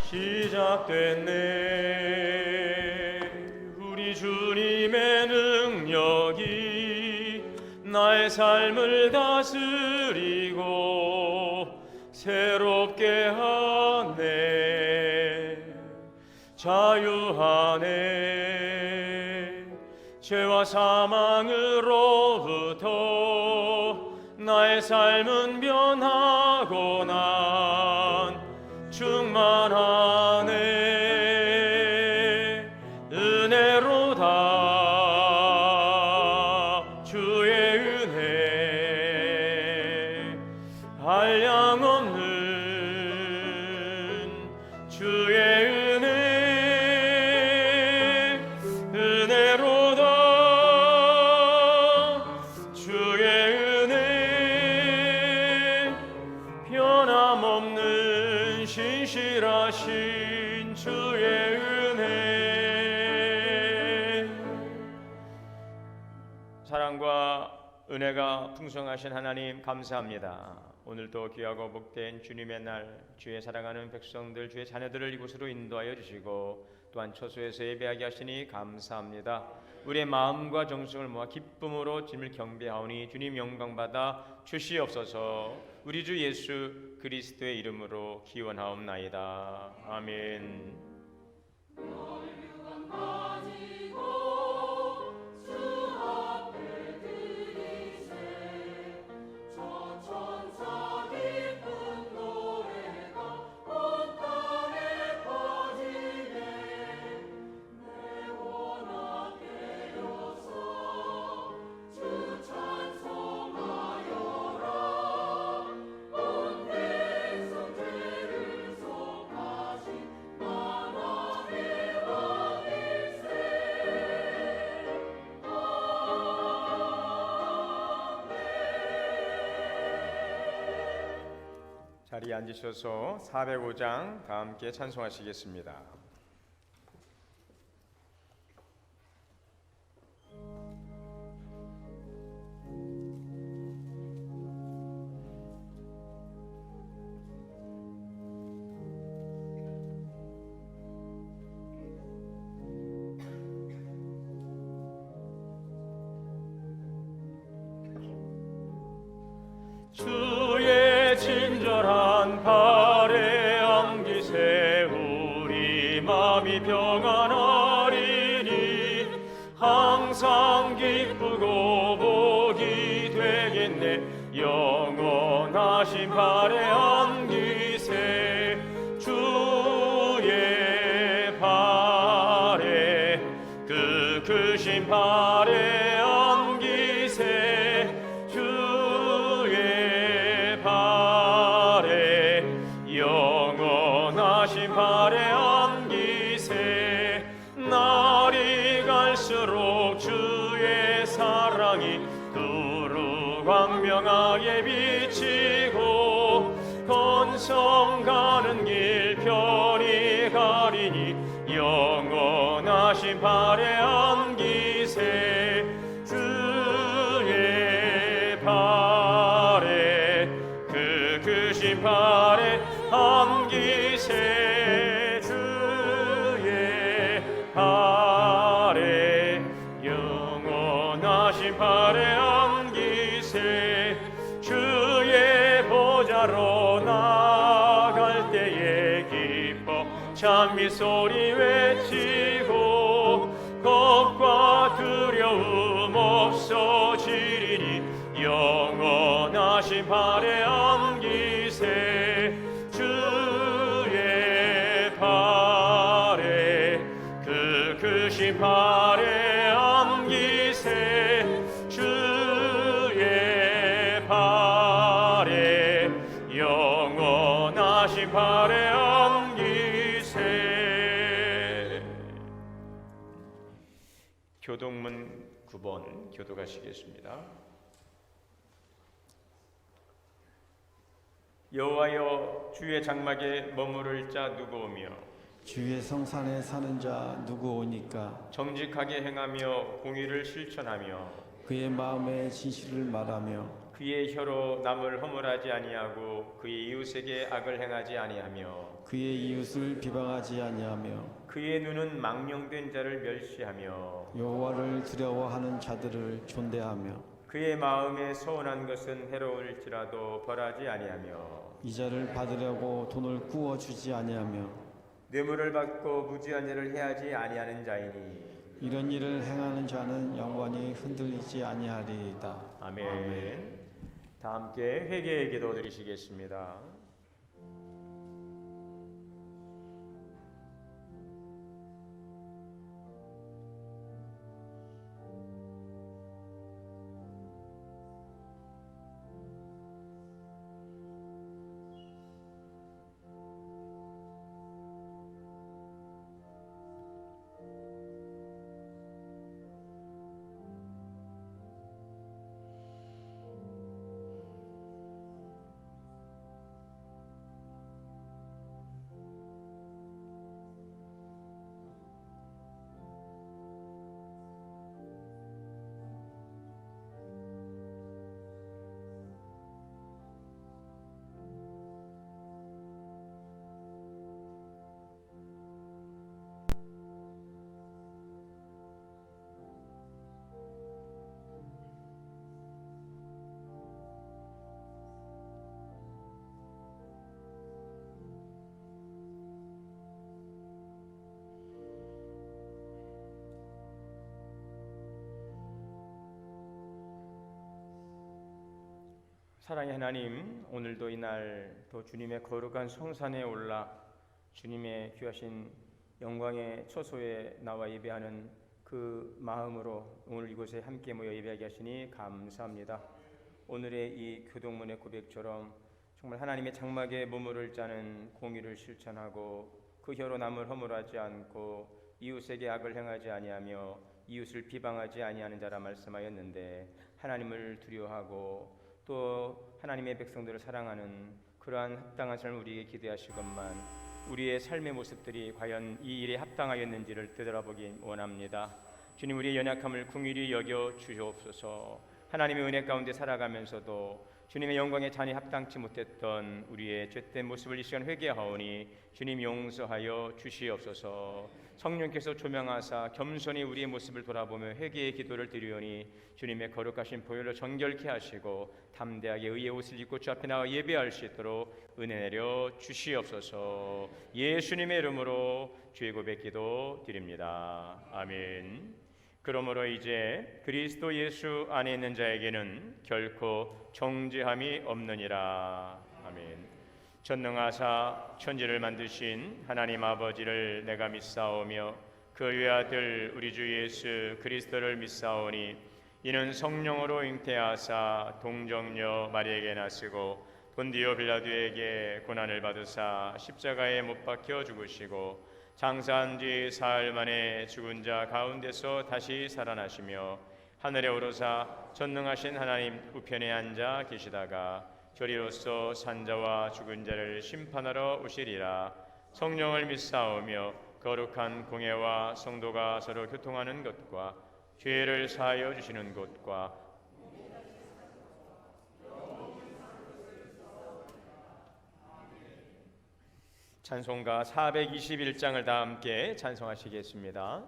시작됐네. 우리 주님의 능력이 나의 삶을 다스리고 새롭게 하네. 자유하네. 죄와 사망으로부터 나의 삶은 변하고 난 충만하네. 은혜로다. 주의 은혜. 한량없는 주의 은혜. 은혜로다. 주의 은혜. 변함없는 신실하신 주의 은혜. 사랑과 은혜가 풍성하신 하나님 감사합니다. 오늘도 귀하고 복된 주님의 날, 주의 사랑하는 백성들, 주의 자녀들을 이곳으로 인도하여 주시고 또한 처소에서 예배하게 하시니 감사합니다. 우리의 마음과 정성을 모아 기쁨으로 주님을 경배하오니 주님 영광받아 주시옵소서. 우리 주 예수 그리스도의 이름으로 기원하옵나이다. 아멘. 자리에 앉으셔서 405장 다 함께 찬송하시겠습니다. 주의 친절한 발에 안기세 우리 마음이 평안하리니 항상 기쁘고 복이 되겠네. 영원하신 발에 안기세 주의 발에 그 크신 발에 안기세 영원하신 발에 안기세. 날이 갈수록 주의 사랑이 두루 광명하게 비치고 건성 가는 길 편히 가리니 영원하신 발에 안기세 주의 발에 그 크신 발에 안기세 주의 발에 영원하신 발에 안기세 주의 보좌로 나갈 때에 기뻐 찬미 소리 외치고 겁과 두려움 없어지리니 영원하신 발에 안기세 주의 발에 그 크신 발에 안기세 주의 발에 영원하신 발에 안기세. 교동문 9번 교도가시겠습니다. 여호와여 주의 장막에 머무를 자 누구오며 주의 성산에 사는 자 누구오니까. 정직하게 행하며 공의를 실천하며 그의 마음에 진실을 말하며 그의 혀로 남을 허물하지 아니하고 그의 이웃에게 악을 행하지 아니하며 그의 이웃을 비방하지 아니하며 그의 눈은 망령된 자를 멸시하며 여호와를 두려워하는 자들을 존대하며 그의 마음에 서운한 것은 해로울지라도 벌하지 아니하며 이자를 받으려고 돈을 구워 주지 아니하며 뇌물을 받고 무지한 일을 해하지 아니하는 자이니 이런 일을 행하는 자는 영원히 흔들리지 아니하리이다. 아멘. 다 함께 회개의 기도 드리시겠습니다. 사랑의 하나님, 오늘도 이날 또 주님의 거룩한 성산에 올라 주님의 귀하신 영광의 처소에 나와 예배하는 그 마음으로 오늘 이곳에 함께 모여 예배하게 하시니 감사합니다. 오늘의 이 교동문의 고백처럼 정말 하나님의 장막에 머무를 자는 공의를 실천하고 그 혀로 남을 허물하지 않고 이웃에게 악을 행하지 아니하며 이웃을 비방하지 아니하는 자라 말씀하였는데, 하나님을 두려워하고 또 하나님의 백성들을 사랑하는 그러한 합당한 삶을 우리에게 기대하시건만 우리의 삶의 모습들이 과연 이 일에 합당하였는지를 되돌아보기 원합니다. 주님, 우리의 연약함을 긍휼히 여겨 주시옵소서. 하나님의 은혜 가운데 살아가면서도 주님의 영광에 잔이 합당치 못했던 우리의 죄된 모습을 이 시간 회개하오니 주님 용서하여 주시옵소서. 성령께서 조명하사 겸손히 우리의 모습을 돌아보며 회개의 기도를 드리오니 주님의 거룩하신 보혈로 정결케 하시고 담대하게 의의 옷을 입고 주 앞에 나와 예배할 수 있도록 은혜 내려 주시옵소서. 예수님의 이름으로 주의 고백 기도 드립니다. 아멘. 그러므로 이제 그리스도 예수 안에 있는 자에게는 결코 정죄함이 없느니라. 아멘. 전능하사 천지를 만드신 하나님 아버지를 내가 믿사오며 그 외아들 우리 주 예수 그리스도를 믿사오니 이는 성령으로 잉태하사 동정녀 마리에게 나시고 본디오 빌라도에게 고난을 받으사 십자가에 못 박혀 죽으시고 장사한 뒤 사흘 만에 죽은 자 가운데서 다시 살아나시며 하늘에 오르사 전능하신 하나님 우편에 앉아 계시다가 저리로서 산자와 죽은 자를 심판하러 오시리라. 성령을 믿사오며 거룩한 공예와 성도가 서로 교통하는 것과 죄를 사하여 주시는 것과 찬송가 421장을 다 함께 찬송하시겠습니다.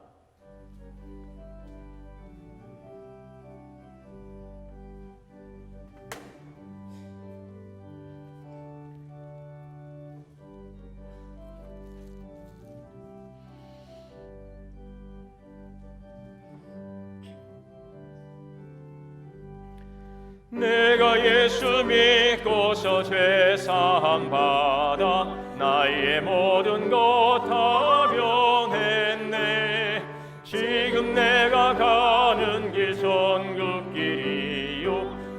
내가 예수 믿고서 죄사함 받아 나의 모든 것 다 면했네. 지금 내가 가는 길 선긋길이요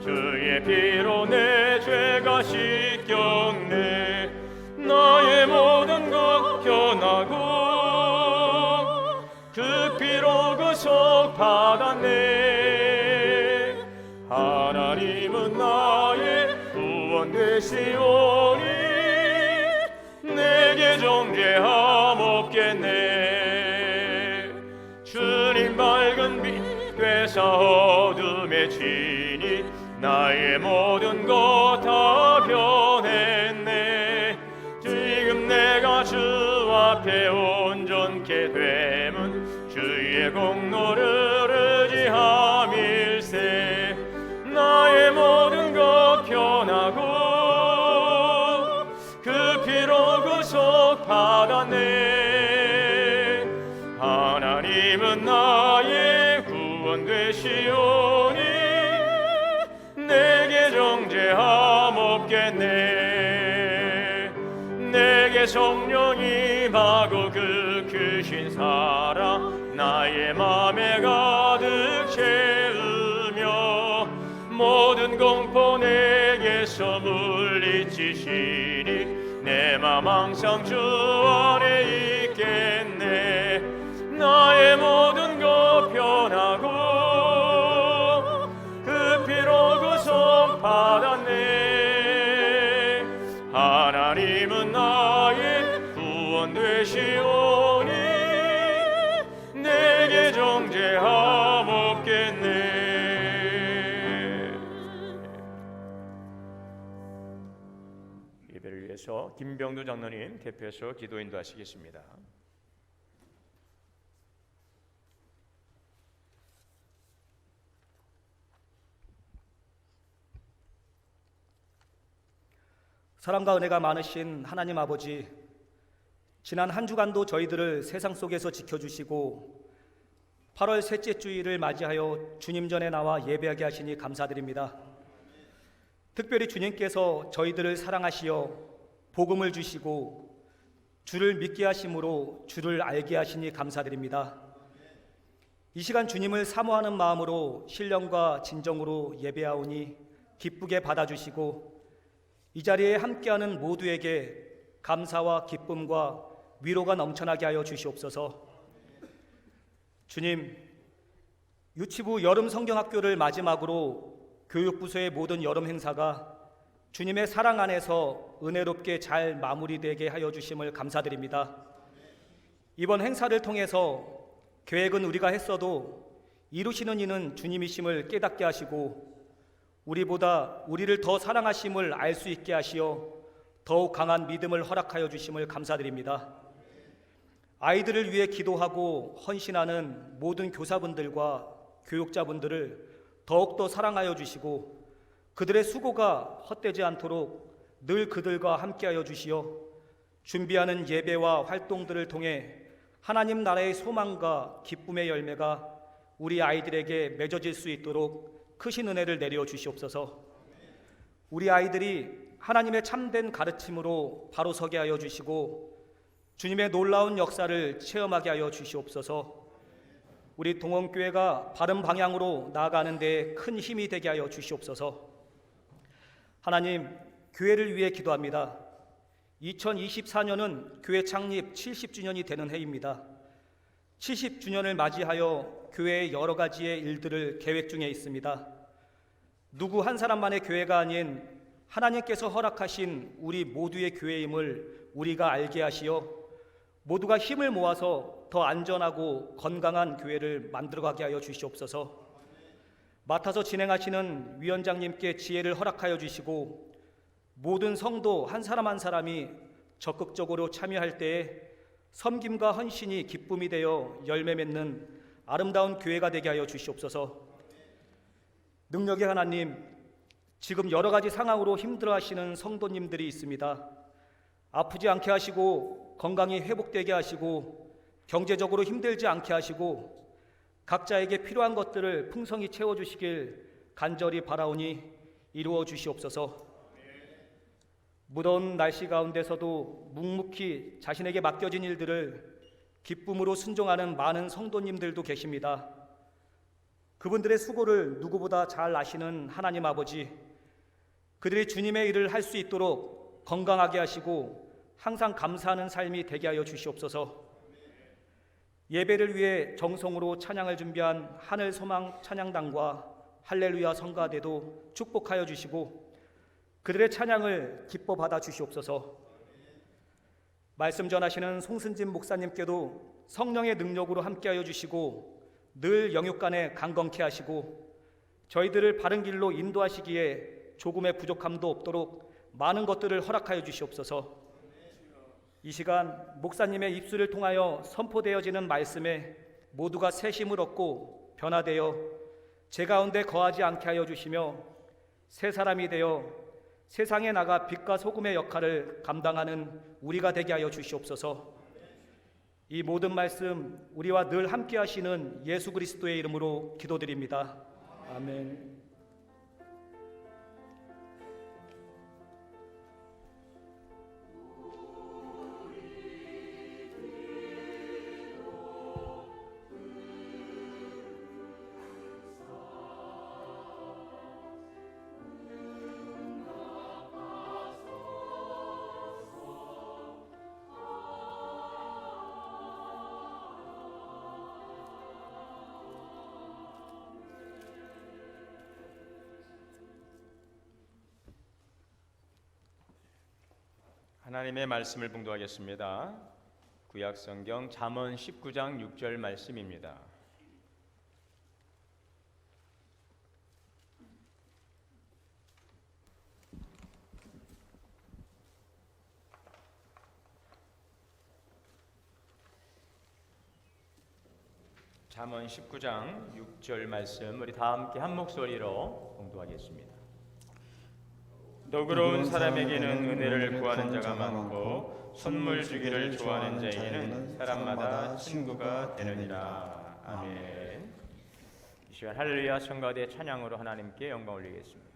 주의 피로 내 죄가 씻겼네. 나의 모든 것 변하고 그 피로 구속 받았네. 하나님은 나의 구원 되시오니 내게 정죄함 없겠네. 주님 밝은 빛 되사 어둠의 진이 나의 모든 것 다 변했네. 지금 내가 주 앞에 온전케 됨은 주의 공로를 의지함일세. 나의 모든 것 변하고 그 피로 구속받았네. 하나님은 나의 구원 되시오니 내게 정죄함 없겠네. 내게 성령 임하고 그 크신 사랑 나의 맘에 가득 채우며 모든 공포 내게서 물리치시니 내 맘 항상 주 안에 있겠네. 나의 모든 것 변하고 그 피로 구속받았네. 하나님은 나의 구원 되시오니 내게 정죄함 없겠네. 예배를 위해서 김병두 장로님 대표해서 기도 인도하시겠습니다. 사랑과 은혜가 많으신 하나님 아버지, 지난 한 주간도 저희들을 세상 속에서 지켜주시고 8월 셋째 주일을 맞이하여 주님 전에 나와 예배하게 하시니 감사드립니다. 특별히 주님께서 저희들을 사랑하시어 복음을 주시고 주를 믿게 하심으로 주를 알게 하시니 감사드립니다. 이 시간 주님을 사모하는 마음으로 신령과 진정으로 예배하오니 기쁘게 받아주시고 이 자리에 함께하는 모두에게 감사와 기쁨과 위로가 넘쳐나게 하여 주시옵소서. 주님, 유치부 여름 성경학교를 마지막으로 교육부서의 모든 여름 행사가 주님의 사랑 안에서 은혜롭게 잘 마무리되게 하여 주심을 감사드립니다. 이번 행사를 통해서 계획은 우리가 했어도 이루시는 이는 주님이심을 깨닫게 하시고 우리보다 우리를 더 사랑하심을 알 수 있게 하시어 더욱 강한 믿음을 허락하여 주심을 감사드립니다. 아이들을 위해 기도하고 헌신하는 모든 교사분들과 교육자분들을 더욱더 사랑하여 주시고 그들의 수고가 헛되지 않도록 늘 그들과 함께하여 주시어 준비하는 예배와 활동들을 통해 하나님 나라의 소망과 기쁨의 열매가 우리 아이들에게 맺어질 수 있도록 크신 은혜를 내려 주시옵소서. 우리 아이들이 하나님의 참된 가르침으로 바로 서게 하여 주시고 주님의 놀라운 역사를 체험하게 하여 주시옵소서. 우리 동원교회가 바른 방향으로 나아가는 데 큰 힘이 되게 하여 주시옵소서. 하나님, 교회를 위해 기도합니다. 2024년은 교회 창립 70주년이 되는 해입니다. 70주년을 맞이하여 교회의 여러 가지의 일들을 계획 중에 있습니다. 누구 한 사람만의 교회가 아닌 하나님께서 허락하신 우리 모두의 교회임을 우리가 알게 하시어 모두가 힘을 모아서 더 안전하고 건강한 교회를 만들어가게 하여 주시옵소서. 맡아서 진행하시는 위원장님께 지혜를 허락하여 주시고 모든 성도 한 사람 한 사람이 적극적으로 참여할 때에 섬김과 헌신이 기쁨이 되어 열매 맺는 아름다운 교회가 되게 하여 주시옵소서. 능력의 하나님, 지금 여러 가지 상황으로 힘들어하시는 성도님들이 있습니다. 아프지 않게 하시고 건강이 회복되게 하시고 경제적으로 힘들지 않게 하시고 각자에게 필요한 것들을 풍성히 채워주시길 간절히 바라오니 이루어 주시옵소서. 무더운 날씨 가운데서도 묵묵히 자신에게 맡겨진 일들을 기쁨으로 순종하는 많은 성도님들도 계십니다. 그분들의 수고를 누구보다 잘 아시는 하나님 아버지, 그들이 주님의 일을 할 수 있도록 건강하게 하시고 항상 감사하는 삶이 되게 하여 주시옵소서. 예배를 위해 정성으로 찬양을 준비한 하늘소망 찬양단과 할렐루야 성가대도 축복하여 주시고 그들의 찬양을 기뻐 받아 주시옵소서. 말씀 전하시는 송승진 목사님께도 성령의 능력으로 함께하여 주시고 늘 영육간에 강건케 하시고 저희들을 바른 길로 인도하시기에 조금의 부족함도 없도록 많은 것들을 허락하여 주시옵소서. 이 시간 목사님의 입술을 통하여 선포되어지는 말씀에 모두가 새 힘을 얻고 변화되어 제 가운데 거하지 않게 하여 주시며 새 사람이 되어 세상에 나가 빛과 소금의 역할을 감당하는 우리가 되게 하여 주시옵소서. 이 모든 말씀 우리와 늘 함께 하시는 예수 그리스도의 이름으로 기도드립니다. 아멘. 하나님의 말씀을 봉독하겠습니다. 구약성경 잠언 19장 6절 말씀입니다. 잠언 19장 6절 말씀 우리 다 함께 한 목소리로 봉독하겠습니다. 너그러운 사람에게는 은혜를 구하는 자가 많고 선물 주기를 좋아하는 자에게는 사람마다 친구가 되느니라. 아멘. 이 시간 할렐루야 성가대 찬양으로 하나님께 영광 올리겠습니다.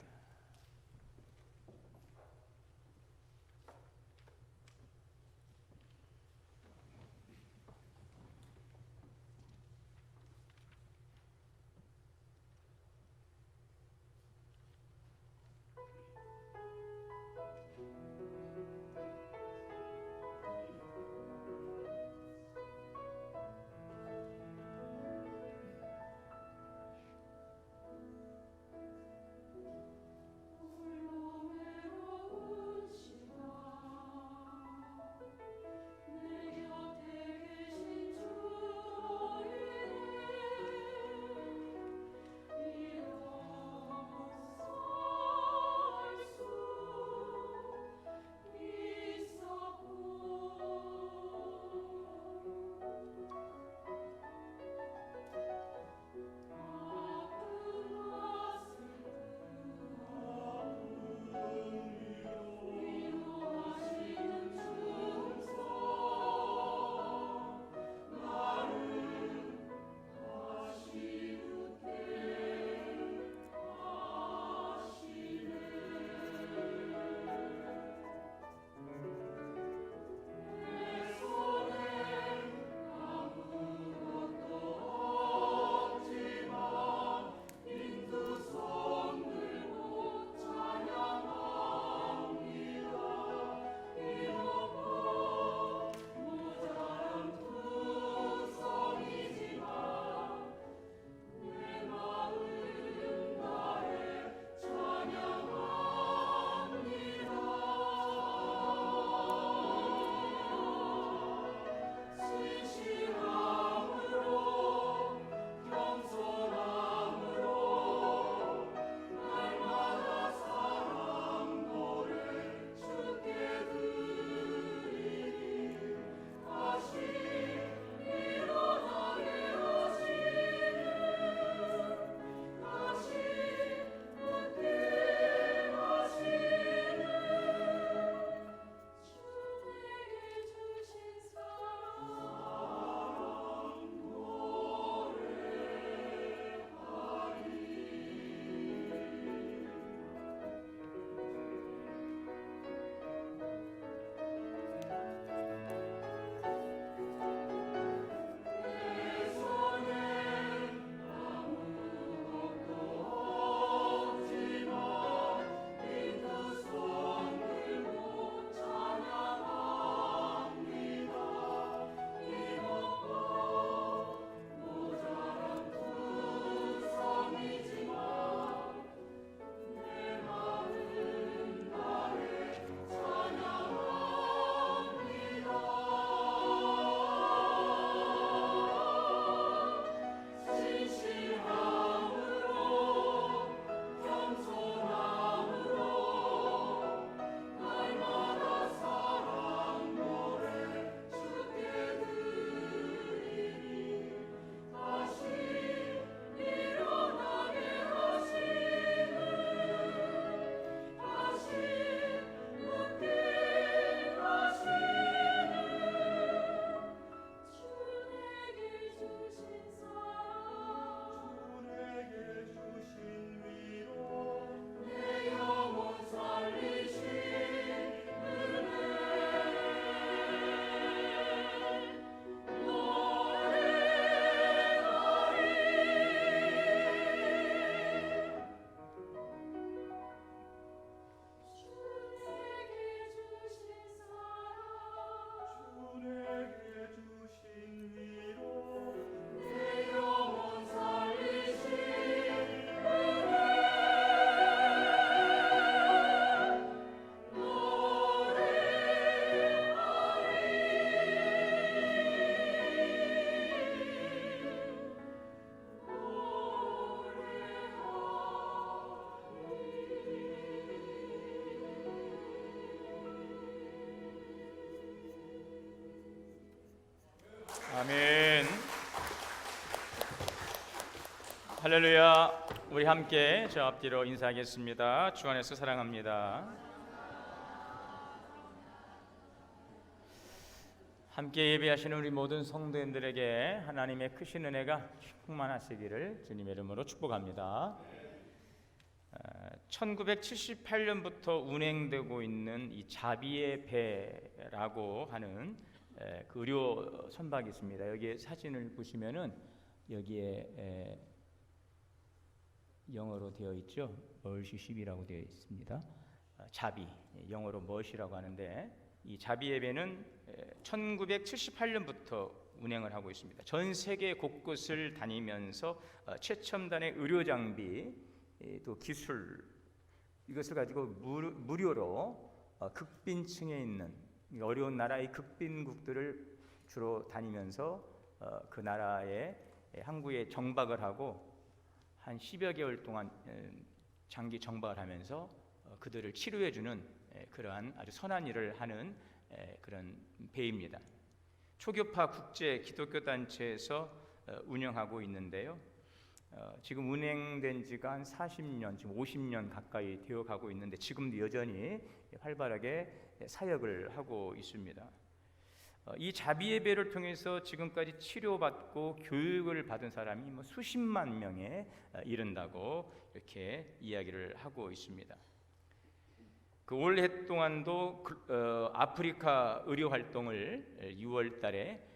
할렐루야. 우리 함께 저 앞뒤로 인사하겠습니다. 주 안에서 사랑합니다. 함께 예배하시는 우리 모든 성도님들에게 하나님의 크신 은혜가 충만하시기를 주님의 이름으로 축복합니다. 1978년부터 운행되고 있는 이 자비의 배라고 하는 그 의료 선박이 있습니다. 여기에 사진을 보시면은 여기에 영어로 되어 있죠. 멀시십이라고 되어 있습니다. 자비, 영어로 멀시라고 하는데 이 자비의 배는 1978년부터 운행을 하고 있습니다. 전 세계 곳곳을 다니면서 최첨단의 의료 장비, 또 기술 이것을 가지고 무료로 극빈층에 있는 어려운 나라의 극빈국들을 주로 다니면서 그 나라의 항구에 정박을 하고 한 10여 개월 동안 장기 정박을 하면서 그들을 치료해주는 그러한 아주 선한 일을 하는 그런 배입니다. 초교파 국제 기독교 단체에서 운영하고 있는데요. 지금 운행된 지가 한 40년, 지금 50년 가까이 되어 가고 있는데 지금도 여전히 활발하게 사역을 하고 있습니다. 이 자비의 배를 통해서 지금까지 치료받고 교육을 받은 사람이 수십만 명에 이른다고 이렇게 이야기를 하고 있습니다. 그 올해 동안도 아프리카 의료 활동을 6월 달에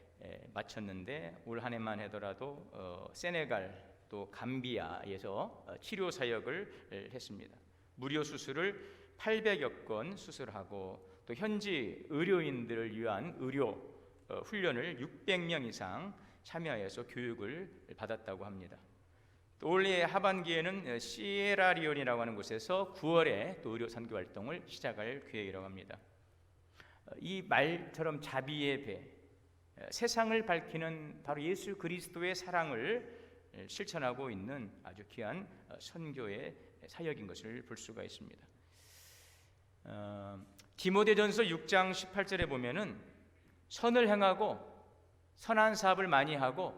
마쳤는데 올 한 해만 하더라도 세네갈 또 감비아에서 치료 사역을 했습니다. 무료 수술을 800여 건 수술하고 또 현지 의료인들을 위한 의료 훈련을 600명 이상 참여해서 교육을 받았다고 합니다. 또 올해 하반기에는 시에라리온이라고 하는 곳에서 9월에 또 의료 선교 활동을 시작할 계획이라고 합니다. 이 말처럼 자비의 배, 세상을 밝히는 바로 예수 그리스도의 사랑을 실천하고 있는 아주 귀한 선교의 사역인 것을 볼 수가 있습니다. 디모데전서 6장 18절에 보면은 선을 행하고 선한 사업을 많이 하고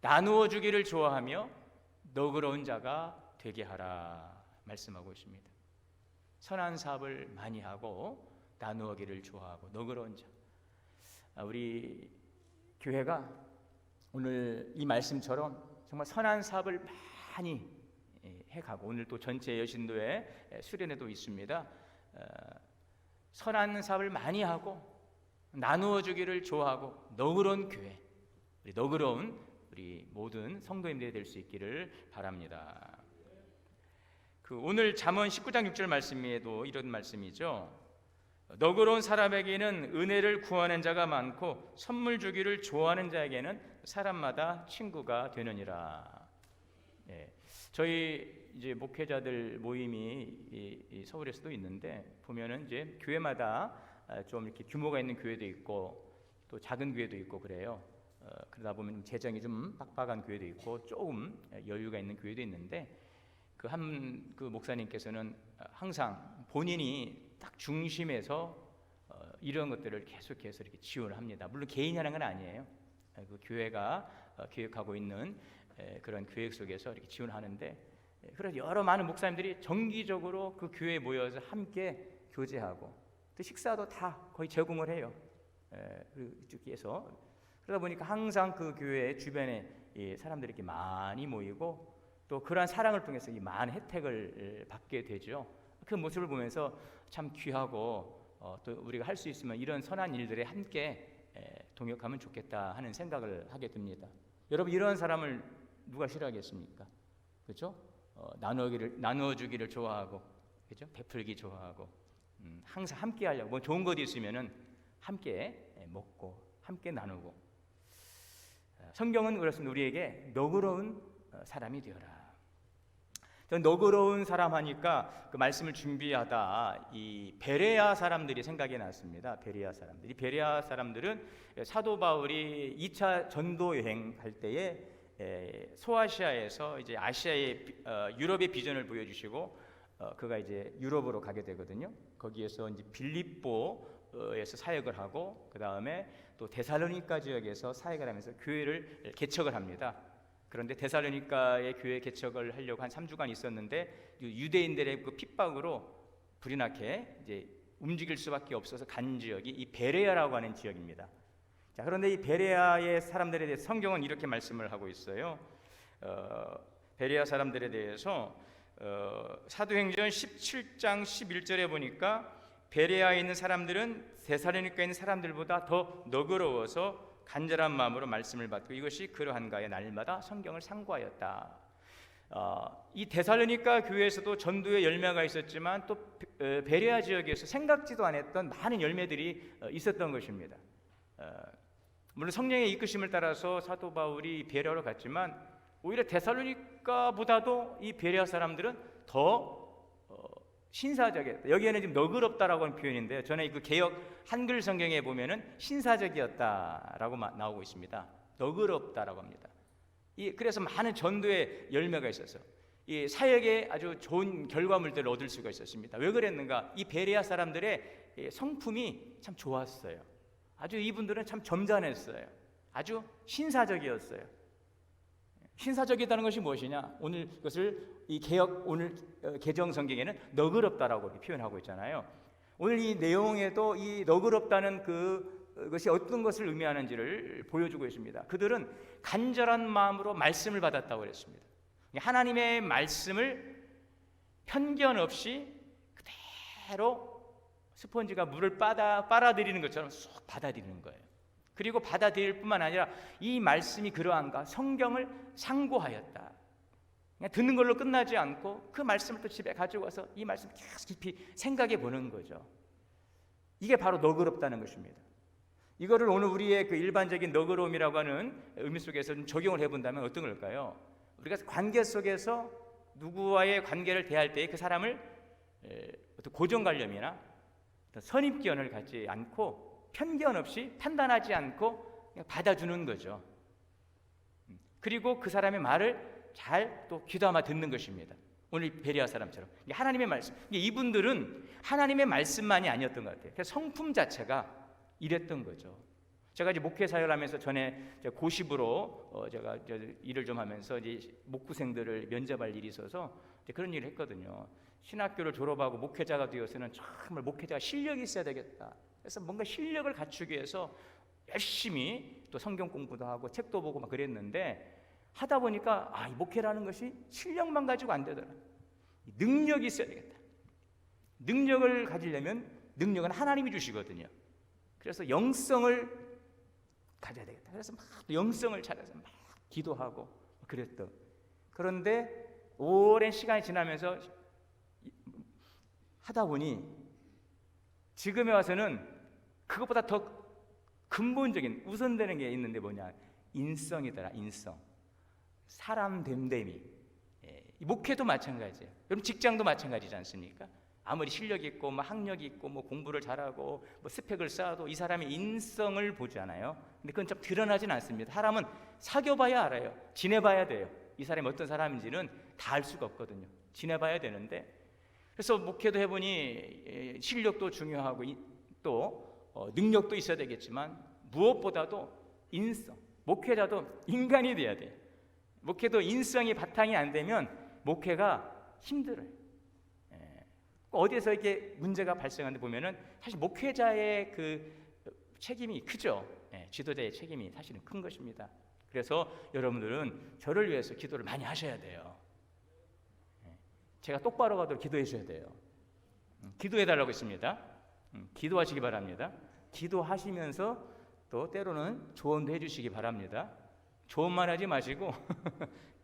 나누어 주기를 좋아하며 너그러운 자가 되게 하라 말씀하고 있습니다. 선한 사업을 많이 하고 나누어기를 좋아하고 너그러운 자. 우리 교회가 오늘 이 말씀처럼 정말 선한 사업을 많이 해가고 오늘 또 전체 여신도의 수련회도 있습니다. 선한 사업을 많이 하고 나누어 주기를 좋아하고 너그러운 교회, 우리 너그러운 우리 모든 성도님들이 될 수 있기를 바랍니다. 오늘 잠언 19장 6절 말씀에도 이런 말씀이죠. 너그러운 사람에게는 은혜를 구하는 자가 많고 선물 주기를 좋아하는 자에게는 사람마다 친구가 되느니라. 저희 이제 목회자들 모임이 서울에서도 있는데 보면은 이제 교회마다 좀 이렇게 규모가 있는 교회도 있고 또 작은 교회도 있고 그래요. 그러다 보면 재정이 좀 빡빡한 교회도 있고 조금 여유가 있는 교회도 있는데 그 목사님께서는 항상 본인이 딱 중심에서 이런 것들을 계속해서 이렇게 지원을 합니다. 물론 개인이 하는 건 아니에요. 그 교회가 계획하고 있는 그런 계획 속에서 이렇게 지원하는데 그래서 여러 많은 목사님들이 정기적으로 그 교회에 모여서 함께 교제하고 또 식사도 다 거의 제공을 해요. 이쪽에서 그러다 보니까 항상 그 교회 주변에 사람들이 이렇게 많이 모이고 또 그러한 사랑을 통해서 이 많은 혜택을 받게 되죠. 그 모습을 보면서 참 귀하고 또 우리가 할 수 있으면 이런 선한 일들에 함께 동역하면 좋겠다 하는 생각을 하게 됩니다. 여러분 이런 사람을 누가 싫어하겠습니까? 그렇죠? 나누어 주기를 좋아하고, 그렇죠? 베풀기 좋아하고, 항상 함께 하려고 뭐 좋은 것 있으면은 함께 먹고 함께 나누고. 성경은 그렇습니다. 우리에게 너그러운 사람이 되어라. 저는 너그러운 사람 하니까 그 말씀을 준비하다 이 베레아 사람들이 생각이 났습니다. 베레아 사람들이. 베레아 사람들은 사도 바울이 2차 전도 여행할 때에 소아시아에서 이제 아시아의 유럽의 비전을 보여주시고 그가 이제 유럽으로 가게 되거든요. 거기에서 이제 빌립보에서 사역을 하고 그 다음에 또 데살로니가 지역에서 사역을 하면서 교회를 개척을 합니다. 그런데 데살로니가의 교회 개척을 하려고 한 3주간 있었는데 유대인들의 그 핍박으로 불이 나게 이제 움직일 수밖에 없어서 간 지역이 이 베레아라고 하는 지역입니다. 자, 그런데 이 베레아의 사람들에 대해서 성경은 이렇게 말씀을 하고 있어요. 베레아 사람들에 대해서 사도행전 17장 11절에 보니까 베레아에 있는 사람들은 데살로니가에 있는 사람들보다 더 너그러워서 간절한 마음으로 말씀을 받고 이것이 그러한가에 날마다 성경을 상고하였다. 이 데살로니가 교회에서도 전도의 열매가 있었지만 또 베레아 지역에서 생각지도 않았던 많은 열매들이 있었던 것입니다. 물론 성령의 이끄심을 따라서 사도 바울이 베레아로 갔지만 오히려 데살로니가보다도 이 베레아 사람들은 더 신사적이었다. 여기에는 지금 너그럽다라고 하는 표현인데요. 저는 그 개역 한글 성경에 보면은 신사적이었다라고 나오고 있습니다. 너그럽다라고 합니다. 그래서 많은 전도의 열매가 있어서 이 사역에 아주 좋은 결과물들을 얻을 수가 있었습니다. 왜 그랬는가? 이 베레아 사람들의 성품이 참 좋았어요. 아주 이분들은 참 점잖았어요. 아주 신사적이었어요. 신사적이다는 것이 무엇이냐? 오늘 그것을 이 개역 오늘 개정 성경에는 너그럽다라고 표현하고 있잖아요. 오늘 이 내용에도 이 너그럽다는 그것이 어떤 것을 의미하는지를 보여주고 있습니다. 그들은 간절한 마음으로 말씀을 받았다고 그랬습니다. 하나님의 말씀을 편견 없이 그대로 스펀지가 물을 빨아들이는 것처럼 쏙 받아들이는 거예요. 그리고 받아들일 뿐만 아니라 이 말씀이 그러한가 성경을 상고하였다. 그냥 듣는 걸로 끝나지 않고 그 말씀을 또 집에 가지고 와서 이 말씀을 계속 깊이 생각해 보는 거죠. 이게 바로 너그럽다는 것입니다. 이거를 오늘 우리의 그 일반적인 너그러움이라고 하는 의미 속에서 좀 적용을 해본다면 어떤 걸까요? 우리가 관계 속에서 누구와의 관계를 대할 때 그 사람을 어떤 고정관념이나 어떤 선입견을 갖지 않고 편견 없이 판단하지 않고 그냥 받아주는 거죠. 그리고 그 사람의 말을 잘 또 귀담아 듣는 것입니다. 오늘 베레아 사람처럼 하나님의 말씀. 이분들은 하나님의 말씀만이 아니었던 것 같아요. 성품 자체가 이랬던 거죠. 제가 이제 목회 사역을 하면서 전에 고십으로 제가 일을 좀 하면서 이제 목구생들을 면접할 일이 있어서 그런 일을 했거든요. 신학교를 졸업하고 목회자가 되어서는 정말 목회자가 실력이 있어야 되겠다. 그래서 뭔가 실력을 갖추기 위해서 열심히 또 성경 공부도 하고 책도 보고 막 그랬는데 하다 보니까 이 목회라는 것이 실력만 가지고 안 되더라. 능력이 있어야 되겠다. 능력을 가지려면 능력은 하나님이 주시거든요. 그래서 영성을 가져야 되겠다. 그래서 막 영성을 찾아서 막 기도하고 그랬던. 그런데 오랜 시간이 지나면서 하다 보니 지금에 와서는 그것보다 더 근본적인 우선되는 게 있는데 뭐냐? 인성이더라. 인성. 사람 됨됨이. 목회도 마찬가지예요. 여러분 직장도 마찬가지지 않습니까? 아무리 실력이 있고 뭐 학력이 있고 뭐 공부를 잘하고 뭐 스펙을 쌓아도 이 사람의 인성을 보잖아요. 근데 그건 좀 드러나진 않습니다. 사람은 사귀어봐야 알아요. 지내봐야 돼요. 이 사람이 어떤 사람인지는 다 알 수가 없거든요. 지내봐야 되는데 그래서 목회도 해보니 실력도 중요하고 또 능력도 있어야 되겠지만 무엇보다도 인성. 목회자도 인간이 돼야 돼요. 목회도 인성이 바탕이 안 되면 목회가 힘들어요. 어디에서 이렇게 문제가 발생하는데 보면은 사실 목회자의 그 책임이 크죠. 지도자의 책임이 사실은 큰 것입니다. 그래서 여러분들은 저를 위해서 기도를 많이 하셔야 돼요. 제가 똑바로 가도록 기도해 주셔야 돼요. 기도해 달라고 했습니다. 기도하시기 바랍니다. 기도하시면서 또 때로는 조언도 해주시기 바랍니다. 조언만 하지 마시고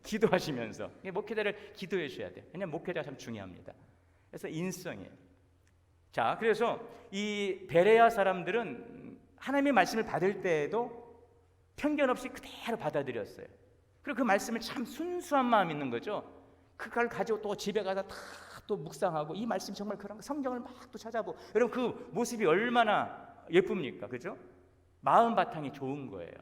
기도하시면서 목회자를 기도해 주셔야 돼요. 왜냐하면 목회자가 참 중요합니다. 그래서 인성이에요. 자, 그래서 이 베레아 사람들은 하나님의 말씀을 받을 때에도 편견 없이 그대로 받아들였어요. 그리고 그 말씀을 참 순수한 마음 있는 거죠. 그걸 가지고 또 집에 가서 다 또 묵상하고 이 말씀 정말 그런 성경을 막 또 찾아보고 여러분 그 모습이 얼마나 예쁩니까? 그죠? 마음 바탕이 좋은 거예요.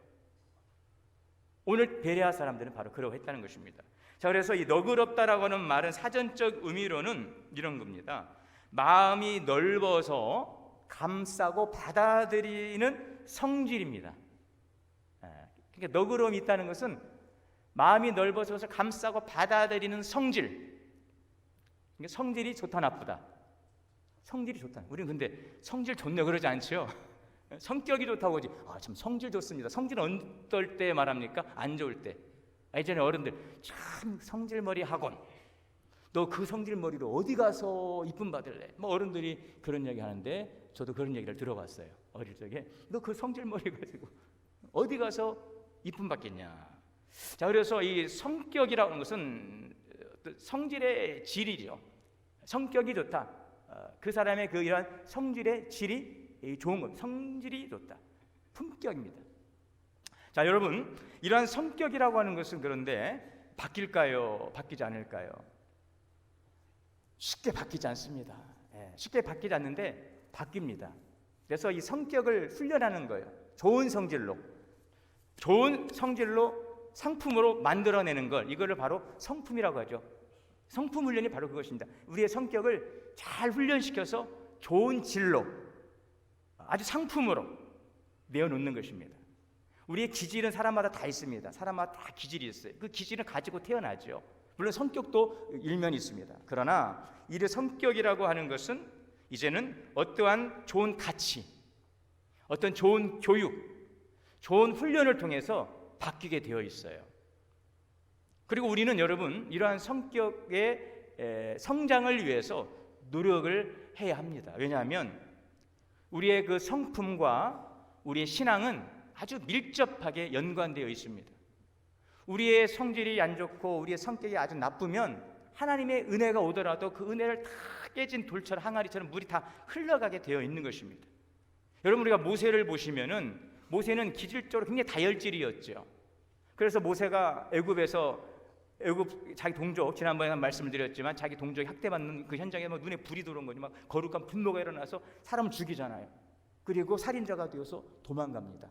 오늘 베레아 사람들은 바로 그러고 했다는 것입니다. 자, 그래서 이 너그럽다라고 하는 말은 사전적 의미로는 이런 겁니다. 마음이 넓어서 감싸고 받아들이는 성질입니다. 그러니까 너그러움이 있다는 것은 마음이 넓어서 그것을 감싸고 받아들이는 성질. 이게 성질이 좋다 나쁘다. 성질이 좋다. 우리는 근데 성질 좋네 그러지 않죠. 성격이 좋다고 하지. 참 성질 좋습니다. 성질은 어떨 때 말합니까? 안 좋을 때. 예전에 어른들 참 성질머리 학원. 너 그 성질머리로 어디 가서 이쁨 받을래? 뭐 어른들이 그런 얘기 하는데 저도 그런 얘기를 들어봤어요. 어릴 적에 너 그 성질머리 가지고 어디 가서 이쁨 받겠냐. 자, 그래서 이 성격이라고 하는 것은 성질의 질이죠. 성격이 좋다. 그 사람의 그 이러한 성질의 질이 좋은 겁니다. 성질이 좋다. 품격입니다. 자, 여러분, 이러한 성격이라고 하는 것은 그런데 바뀔까요? 바뀌지 않을까요? 쉽게 바뀌지 않습니다. 쉽게 바뀌지 않는데 바뀝니다. 그래서 이 성격을 훈련하는 거예요. 좋은 성질로 상품으로 만들어내는 걸, 이거를 바로 성품이라고 하죠. 성품 훈련이 바로 그것입니다. 우리의 성격을 잘 훈련시켜서 좋은 질로, 아주 상품으로 내어놓는 것입니다. 우리의 기질은 사람마다 다 있습니다. 사람마다 다 기질이 있어요. 그 기질을 가지고 태어나죠. 물론 성격도 일면이 있습니다. 그러나 이 성격이라고 하는 것은 이제는 어떠한 좋은 가치, 어떤 좋은 교육, 좋은 훈련을 통해서 바뀌게 되어 있어요. 그리고 우리는 여러분 이러한 성격의 성장을 위해서 노력을 해야 합니다. 왜냐하면 우리의 그 성품과 우리의 신앙은 아주 밀접하게 연관되어 있습니다. 우리의 성질이 안 좋고 우리의 성격이 아주 나쁘면 하나님의 은혜가 오더라도 그 은혜를 다 깨진 돌처럼 항아리처럼 물이 다 흘러가게 되어 있는 것입니다. 여러분, 우리가 모세를 보시면은 모세는 기질적으로 굉장히 다혈질이었죠. 그래서 모세가 애굽 자기 동족, 지난번에 한 말씀을 드렸지만 자기 동족이 학대받는 그 현장에 막 눈에 불이 들어온 거지, 막 거룩한 분노가 일어나서 사람을 죽이잖아요. 그리고 살인자가 되어서 도망갑니다.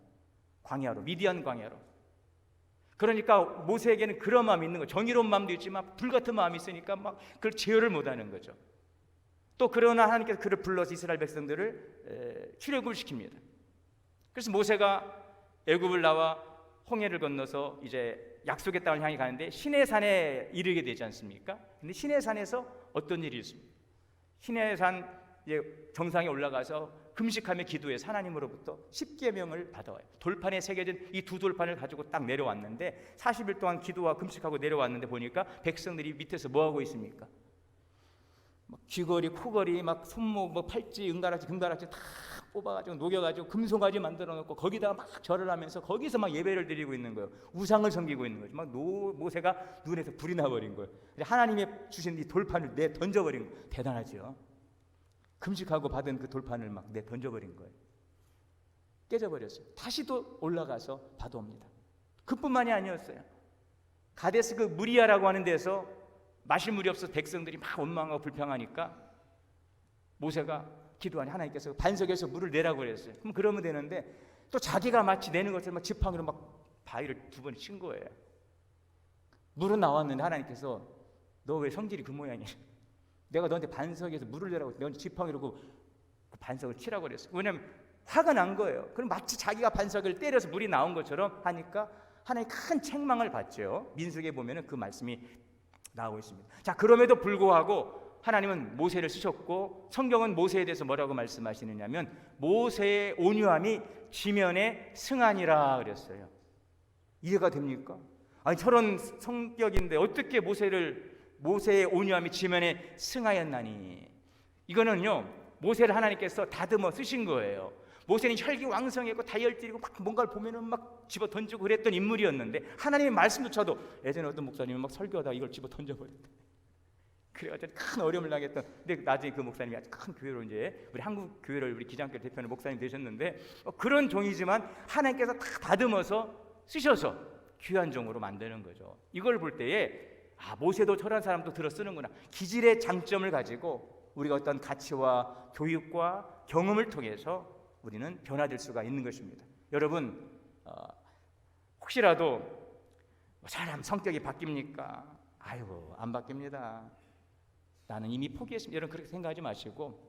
광야로, 미디안 광야로. 그러니까 모세에게는 그런 마음이 있는 거예요. 정의로운 마음도 있지만 불같은 마음이 있으니까 막 그걸 제어를 못하는 거죠. 또 그러나 하나님께서 그를 불러서 이스라엘 백성들을 출애굽을 시킵니다. 그래서 모세가 애굽을 나와 홍해를 건너서 이제 약속의 땅을 향해 가는데 시내산에 이르게 되지 않습니까? 근데 시내산에서 어떤 일이 있습니까? 시내산 이제 정상에 올라가서 금식하며 기도해서 하나님으로부터 10계명을 받아와요. 돌판에 새겨진 이 두 돌판을 가지고 딱 내려왔는데 40일 동안 기도와 금식하고 내려왔는데 보니까 백성들이 밑에서 뭐 하고 있습니까? 막 귀걸이, 코걸이, 막 손목, 뭐 팔찌, 은가락지, 금가락지 다 뽑아가지고 녹여가지고 금송아지 만들어놓고 거기다가 막 절을 하면서 거기서 막 예배를 드리고 있는 거예요. 우상을 섬기고 있는 거죠. 막 모세가 눈에서 불이 나버린 거예요. 하나님의 주신 이 돌판을 내 던져버린 거예요. 대단하죠. 금식하고 받은 그 돌판을 막 내 던져버린 거예요. 깨져버렸어요. 다시 또 올라가서 받아옵니다. 그뿐만이 아니었어요. 가데스 그 무리아라고 하는 데서 마실 물이 없어서 백성들이 막 원망하고 불평하니까 모세가 기도하니 하나님께서 반석에서 물을 내라고 그랬어요. 그럼 그러면 되는데 또 자기가 마치 내는 것처럼 막 지팡이로 막 바위를 2번 친 거예요. 물은 나왔는데 하나님께서 너 왜 성질이 그 모양이야? 내가 너한테 반석에서 물을 내라고 너한테 지팡이로 그 반석을 치라고 그랬어. 왜냐하면 화가 난 거예요. 그럼 마치 자기가 반석을 때려서 물이 나온 것처럼 하니까 하나님 큰 책망을 받죠. 민수기에 보면은 그 말씀이 나오고 있습니다. 자, 그럼에도 불구하고 하나님은 모세를 쓰셨고 성경은 모세에 대해서 뭐라고 말씀하시느냐면 모세의 온유함이 지면의 승하니라 그랬어요. 이해가 됩니까? 아니 저런 성격인데 어떻게 모세의 온유함이 지면에 승하였나니. 이거는요 모세를 하나님께서 다듬어 쓰신 거예요. 모세는 혈기왕성했고 다혈질이고 막 뭔가를 보면은 막 집어 던지고 그랬던 인물이었는데 하나님의 말씀조차도 예전에 어떤 목사님은 막 설교하다가 이걸 집어 던져버렸다. 그래가지고 큰 어려움을 당했던. 근데 나중에 그 목사님이 아주 큰 교회로 이제 우리 한국 교회를 우리 기장교회 대표하는 목사님 되셨는데 그런 종이지만 하나님께서 다 다듬어서 쓰셔서 귀한 종으로 만드는 거죠. 이걸 볼 때에 모세도 저런 사람도 들어 쓰는구나. 기질의 장점을 가지고 우리가 어떤 가치와 교육과 경험을 통해서 우리는 변화될 수가 있는 것입니다. 여러분 혹시라도 사람 성격이 바뀝니까? 아이고 안 바뀝니다. 나는 이미 포기했습니다. 여러분 그렇게 생각하지 마시고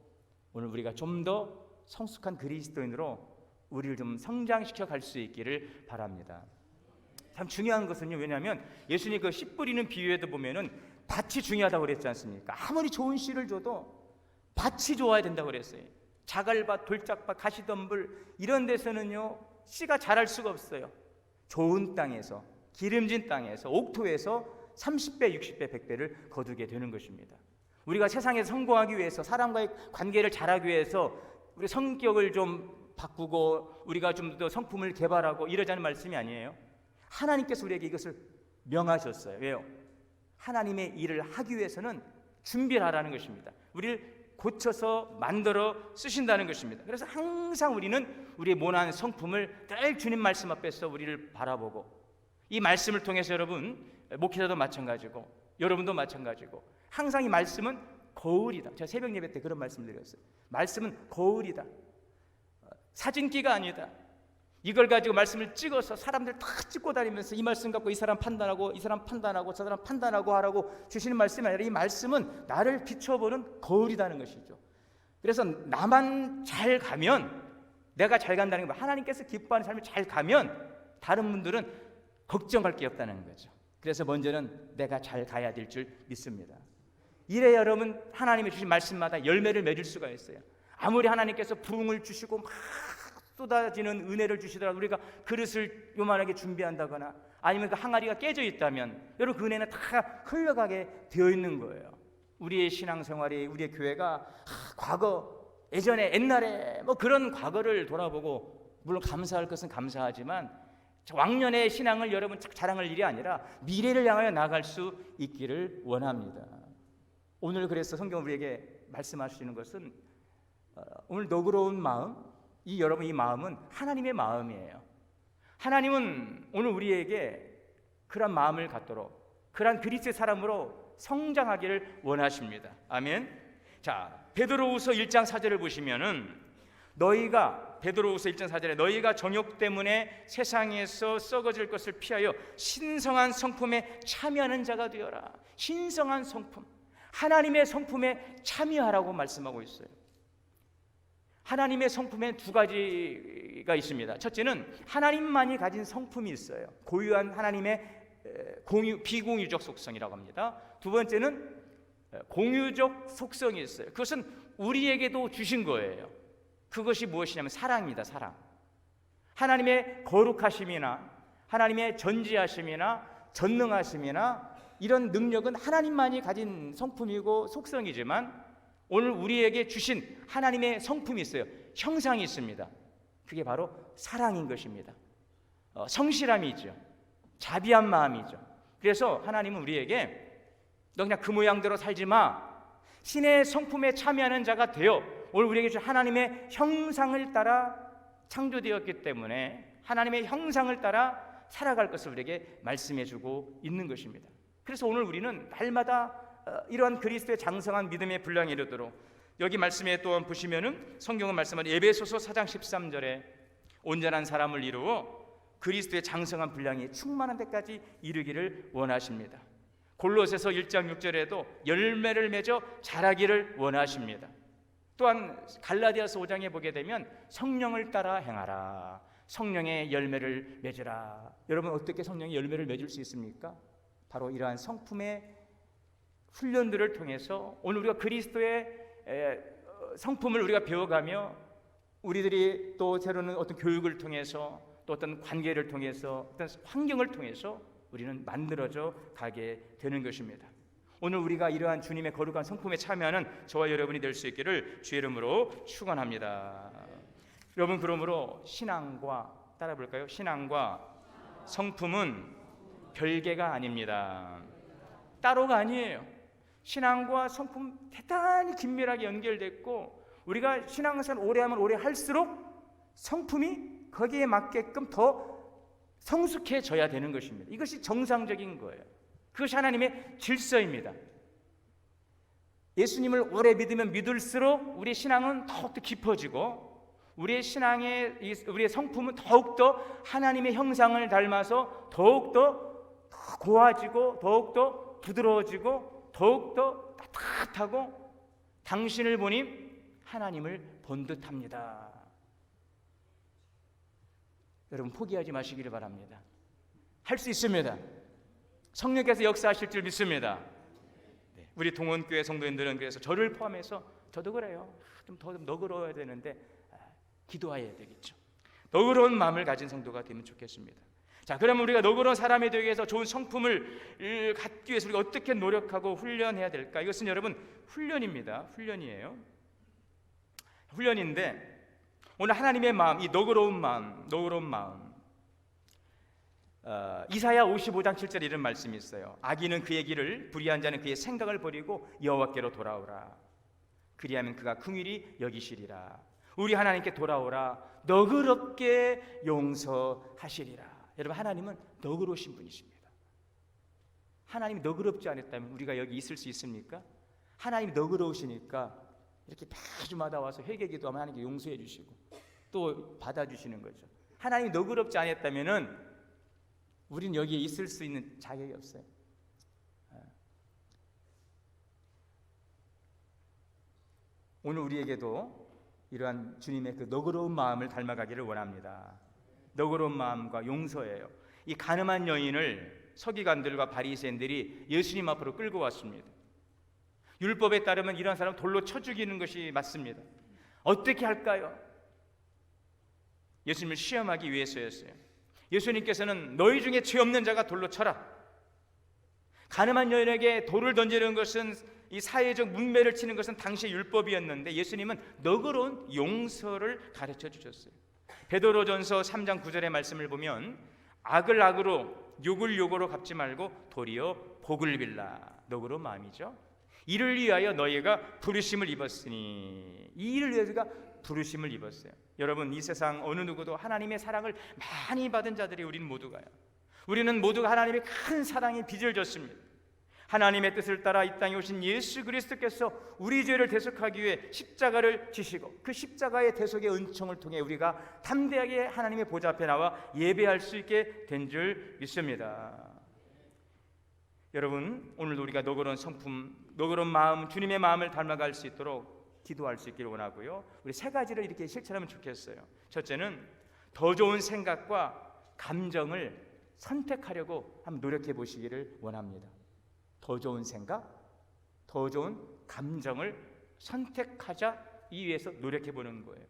오늘 우리가 좀 더 성숙한 그리스도인으로 우리를 좀 성장시켜 갈 수 있기를 바랍니다. 참 중요한 것은요, 왜냐하면 예수님 그 씨 뿌리는 비유에도 보면은 밭이 중요하다고 그랬지 않습니까? 아무리 좋은 씨를 줘도 밭이 좋아야 된다고 그랬어요. 자갈밭, 돌짝밭, 가시덤불 이런 데서는요 씨가 자랄 수가 없어요. 좋은 땅에서, 기름진 땅에서, 옥토에서 30배, 60배, 100배를 거두게 되는 것입니다. 우리가 세상에서 성공하기 위해서, 사람과의 관계를 잘하기 위해서 우리 성격을 좀 바꾸고 우리가 좀 더 성품을 개발하고 이러자는 말씀이 아니에요. 하나님께서 우리에게 이것을 명하셨어요. 왜요? 하나님의 일을 하기 위해서는 준비를 하라는 것입니다. 우리를 고쳐서 만들어 쓰신다는 것입니다. 그래서 항상 우리는 우리의 모난 성품을 늘 주님 말씀 앞에서 우리를 바라보고, 이 말씀을 통해서 여러분, 목회자도 마찬가지고 여러분도 마찬가지고, 항상 이 말씀은 거울이다. 제가 새벽 예배 때 그런 말씀을 드렸어요. 말씀은 거울이다. 사진기가 아니다. 이걸 가지고 말씀을 찍어서 사람들 다 찍고 다니면서 이 말씀 갖고 이 사람 판단하고 이 사람 판단하고 저 사람 판단하고 하라고 주시는 말씀이 아니라, 이 말씀은 나를 비춰보는 거울이라는 것이죠. 그래서 나만 잘 가면, 내가 잘 간다는 거, 하나님께서 기뻐하는 삶이 잘 가면 다른 분들은 걱정할 게 없다는 거죠. 그래서 먼저는 내가 잘 가야 될 줄 믿습니다. 이래 여러분, 하나님이 주신 말씀마다 열매를 맺을 수가 있어요. 아무리 하나님께서 부흥을 주시고 막 쏟아지는 은혜를 주시더라도 우리가 그릇을 요만하게 준비한다거나 아니면 그 항아리가 깨져 있다면 여러분, 그 은혜는 다 흘러가게 되어 있는 거예요. 우리의 신앙생활이, 우리의 교회가 과거, 예전에, 옛날에 뭐 그런 과거를 돌아보고, 물론 감사할 것은 감사하지만 왕년의 신앙을 여러분 자랑할 일이 아니라 미래를 향하여 나아갈 수 있기를 원합니다. 오늘 그래서 성경 우리에게 말씀하시는 것은, 오늘 너그러운 마음, 여러분 이 마음은 하나님의 마음이에요. 하나님은 오늘 우리에게 그런 마음을 갖도록, 그런 그리스도의 사람으로 성장하기를 원하십니다. 아멘. 자, 베드로후서 1장 4절을 보시면은, 베드로후서 1장 4절에 너희가 정욕 때문에 세상에서 썩어질 것을 피하여 신성한 성품에 참여하는 자가 되어라. 신성한 성품, 하나님의 성품에 참여하라고 말씀하고 있어요. 하나님의 성품에 두 가지가 있습니다. 첫째는 하나님만이 가진 성품이 있어요. 고유한 하나님의 비공유적 속성이라고 합니다. 두 번째는 공유적 속성이 있어요. 그것은 우리에게도 주신 거예요. 그것이 무엇이냐면 사랑입니다. 사랑. 하나님의 거룩하심이나 하나님의 전지하심이나 전능하심이나 이런 능력은 하나님만이 가진 성품이고 속성이지만, 오늘 우리에게 주신 하나님의 성품이 있어요. 형상이 있습니다. 그게 바로 사랑인 것입니다. 성실함이죠. 자비한 마음이죠. 그래서 하나님은 우리에게 너 그냥 그 모양대로 살지 마, 신의 성품에 참여하는 자가 되어, 오늘 우리에게 주신 하나님의 형상을 따라 창조되었기 때문에 하나님의 형상을 따라 살아갈 것을 우리에게 말씀해주고 있는 것입니다. 그래서 오늘 우리는 날마다 이러한 그리스도의 장성한 믿음의 분량에 이르도록, 여기 말씀에 또한 보시면은 성경은 말씀하는 에베소서 4장 13절에 온전한 사람을 이루어 그리스도의 장성한 분량이 충만한 데까지 이르기를 원하십니다. 골로새서 1장 6절에도 열매를 맺어 자라기를 원하십니다. 또한 갈라디아서 5장에 보게 되면 성령을 따라 행하라, 성령의 열매를 맺으라. 여러분, 어떻게 성령의 열매를 맺을 수 있습니까? 바로 이러한 성품의 훈련들을 통해서 오늘 우리가 그리스도의 성품을 우리가 배워가며, 우리들이 또 때로는 어떤 교육을 통해서, 또 어떤 관계를 통해서, 어떤 환경을 통해서 우리는 만들어져 가게 되는 것입니다. 오늘 우리가 이러한 주님의 거룩한 성품에 참여하는 저와 여러분이 될 수 있기를 주의 이름으로 축원합니다. 여러분, 그러므로 신앙과, 따라 볼까요? 신앙과 성품은 별개가 아닙니다. 따로가 아니에요. 신앙과 성품 대단히 긴밀하게 연결됐고, 우리가 신앙생활 오래 하면 오래 할수록 성품이 거기에 맞게끔 더 성숙해져야 되는 것입니다. 이것이 정상적인 거예요. 그것이 하나님의 질서입니다. 예수님을 오래 믿으면 믿을수록 우리의 신앙은 더욱더 깊어지고, 우리의 성품은 더욱더 하나님의 형상을 닮아서 더욱더 고와지고, 더욱더 부드러워지고, 더욱더 따뜻하고, 당신을 보니 하나님을 본 듯합니다. 여러분, 포기하지 마시기를 바랍니다. 할 수 있습니다. 성령께서 역사하실 줄 믿습니다. 네, 우리 동원교회 성도님들은 그래서 저를 포함해서 저도 그래요. 좀 더 너그러워야 되는데 기도해야 되겠죠. 너그러운 마음을 가진 성도가 되면 좋겠습니다. 자, 그러면 우리가 너그러운 사람이 되기 위해서 좋은 성품을 갖기 위해서 우리가 어떻게 노력하고 훈련해야 될까? 이것은 여러분 훈련입니다. 훈련이에요. 훈련인데 오늘 하나님의 마음, 이 너그러운 마음, 이사야 55장 7절에 이런 말씀이 있어요. 악인은 그의 길을, 불의한 자는 그의 생각을 버리고 여호와께로 돌아오라. 그리하면 그가 긍휼히 여기시리라. 우리 하나님께 돌아오라. 너그럽게 용서하시리라. 여러분, 하나님은 너그러우신 분이십니다. 하나님이 너그럽지 않았다면 우리가 여기 있을 수 있습니까? 하나님이 너그러우시니까 이렇게 매주마다 와서 회개기도하면 하나님께 용서해 주시고 또 받아주시는 거죠. 하나님이 너그럽지 않았다면 우리는 여기에 있을 수 있는 자격이 없어요. 오늘 우리에게도 이러한 주님의 그 너그러운 마음을 닮아가기를 원합니다. 너그러운 마음과 용서예요. 이 가늠한 여인을 서기관들과 바리새인들이 예수님 앞으로 끌고 왔습니다. 율법에 따르면 이런 사람 돌로 쳐 죽이는 것이 맞습니다. 어떻게 할까요? 예수님을 시험하기 위해서였어요. 예수님께서는 너희 중에 죄 없는 자가 돌로 쳐라. 가늠한 여인에게 돌을 던지는 것은 이 사회적 문매를 치는 것은 당시의 율법이었는데 예수님은 너그러운 용서를 가르쳐 주셨어요. 베드로전서 3장 9절의 말씀을 보면 악을 악으로 욕을 욕으로 갚지 말고 도리어 복을 빌라. 너그러운 마음이죠. 이를 위하여 너희가 부르심을 입었으니, 이 일을 위해서 우리가 부르심을 입었어요. 여러분, 이 세상 어느 누구도 하나님의 사랑을 많이 받은 자들이 우리는 모두가요. 우리는 모두가 하나님의 큰 사랑에 빚을 졌습니다. 하나님의 뜻을 따라 이 땅에 오신 예수 그리스도께서 우리 죄를 대속하기 위해 십자가를 지시고 그 십자가의 대속의 은총을 통해 우리가 담대하게 하나님의 보좌 앞에 나와 예배할 수 있게 된 줄 믿습니다. 여러분, 오늘 우리가 너그러운 성품, 너그러운 마음, 주님의 마음을 닮아갈 수 있도록 기도할 수 있기를 원하고요. 우리 세 가지를 이렇게 실천하면 좋겠어요. 첫째는 더 좋은 생각과 감정을 선택하려고 한번 노력해 보시기를 원합니다. 더 좋은 생각, 더 좋은 감정을 선택하자 이 위해서 노력해 보는 거예요.